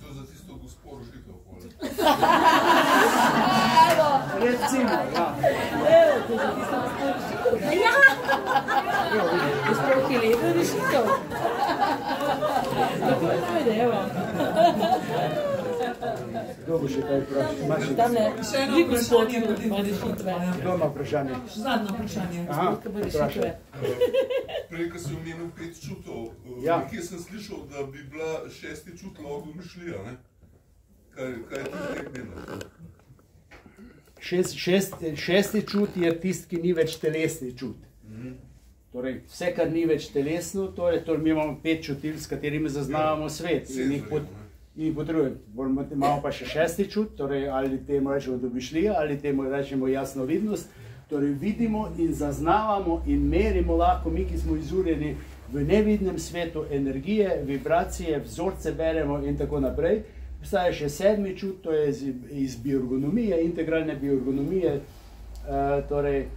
To je za tisto gospo rožitev. Recimo, ja. Evo, to je za tisto gospo rožitev. Ja! Gospo, ki ledo rešitev. Tako je navedeva. Kdo bo še kaj vprašal? Še eno vprašanje, potem Kdo ima vprašanje? zadnjo vprašanje. Vprašaj. Prej, ko si omenil 5 čutov, nekje sem slišal, da bi bila 6. čut logomišljija, ne? Kaj je to pomembno? Šesti čut je tisti, ki ni več telesni čut. Torej, vse, kar ni več telesno, torej mi imamo 5 čutil, s katerimi zaznavamo svet in jih potrebujemo. Imamo pa še 6. čut, torej ali temu rečemo domišljija, ali temu rečemo jasnovidnost. Torej, vidimo in zaznavamo in merimo lahko, mi, ki smo izurjeni v nevidnem svetu, energije, vibracije, vzorce beremo in tako naprej. Obstaja še 7. čut, to je iz bioergonomije, integralne bioergonomije, torej,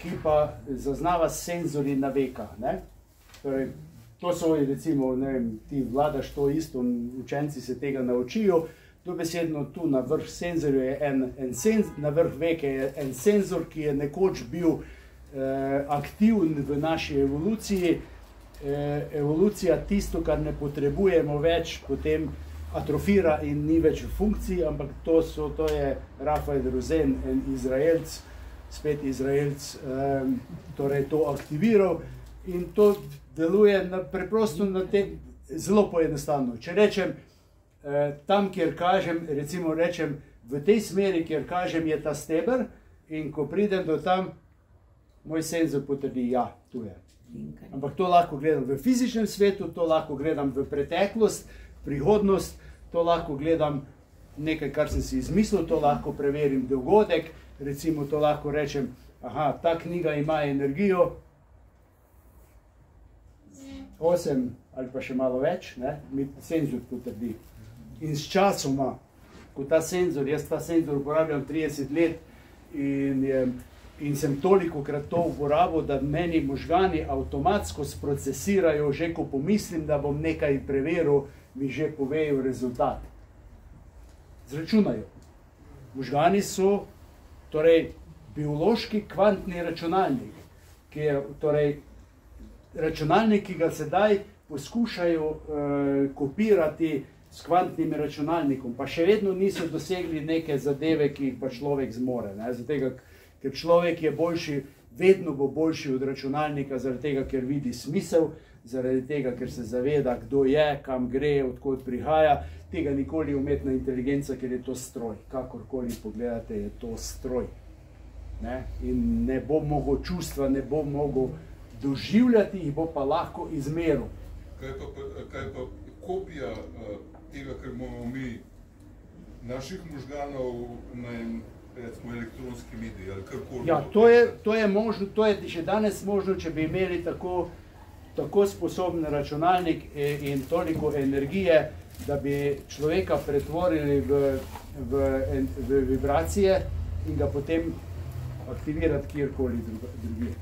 ki pa zaznava senzori naveka. Torej, to so, recimo, ne vem, ti vladaš to isto, učenci se tega naučijo, dobesedno tu na vrh senzorju je na vrh veke je en senzor, ki je nekoč bil aktiven v naši evoluciji. Evolucija tisto, kar ne potrebujemo več, potem atrofira in ni več v funkciji, ampak to je Rafael Rosen, en Izraelc, spet Izraelc, torej to aktiviral in to deluje preprosto na tem zelo poenostavno. Če rečem, tam, kjer kažem, recimo rečem, v tej smeri, kjer kažem, je ta steber in ko pridem do tam, moj senzor potrdi, ja, tu je. Ampak to lahko gledam v fizičnem svetu, to lahko gledam v preteklost, prihodnost, to lahko gledam nekaj, kar sem si izmislil, to lahko preverim dogodek, recimo to lahko rečem, aha, ta knjiga ima energijo 8 ali pa še malo več, mi senzor potrdi. In s časoma, ko ta senzor, jaz ta senzor uporabljam 30 let in sem tolikokrat to uporabil, da meni možgani avtomatsko sprocesirajo, že ko pomislim, da bom nekaj preveril, mi že povejo rezultat. Zračunajo. Možgani so torej biološki kvantni računalnik, ki je torej računalnik, ki ga sedaj poskušajo kopirati s kvantnim računalnikom, pa še vedno niso dosegli neke zadeve, ki jih pa človek zmore. Zato, ker človek je boljši, vedno bo boljši od računalnika, zaradi tega, ker vidi smisel, zaradi tega, ker se zaveda, kdo je, kam gre, odkot prihaja. Tega nikoli umetna inteligenca, ker je to stroj. Kakorkoli pogledate, je to stroj. In ne bo mogel čustva, ne bo mogel doživljati, jih bo pa lahko izmeril. Kaj pa kopija tega, kar imamo mi, naših možganov na recimo elektronski mediji ali karkoli? Ja, to je možno, to je še danes možno, če bi imeli tako sposoben računalnik in toliko energije, da bi človeka pretvorili v vibracije in ga potem aktivirati kjerkoli drugje.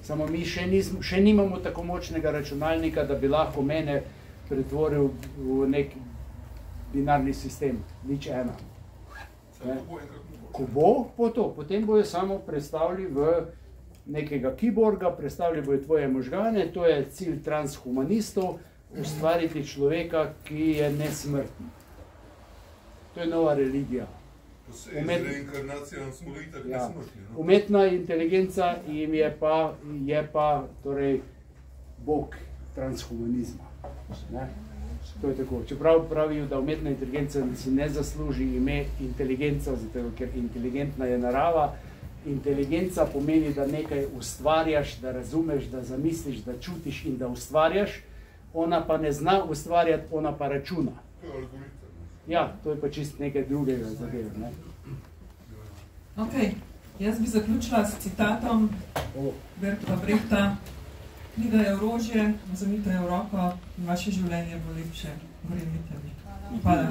Samo mi še nimamo tako močnega računalnika, da bi lahko mene pretvoril v nek binarni sistem, nič ena. Ko bo to, potem bojo samo predstavili v nekega kiborga, predstavili bojo tvoje možgane, to je cilj transhumanistov, ustvariti človeka, ki je nesmrten. To je nova religija. Umetna inteligenca jim je pa torej Bog transhumanizma. To je tako. Čeprav pravijo, da umetna inteligenca si ne zasluži ime inteligenca, zato ker inteligentna je narava. Inteligenca pomeni, da nekaj ustvarjaš, da razumeš, da zamisliš, da čutiš in da ustvarjaš. Ona pa ne zna ustvarjati, ona pa računa. Ja, to je pa čist nekaj drugega zadeva. Ok, jaz bi zaključila s citatom Bertolta Brechta. Knjiga je orožje, vzemite jo v roko in vaše življenje bo lepše. Verjemite mi. Hvala.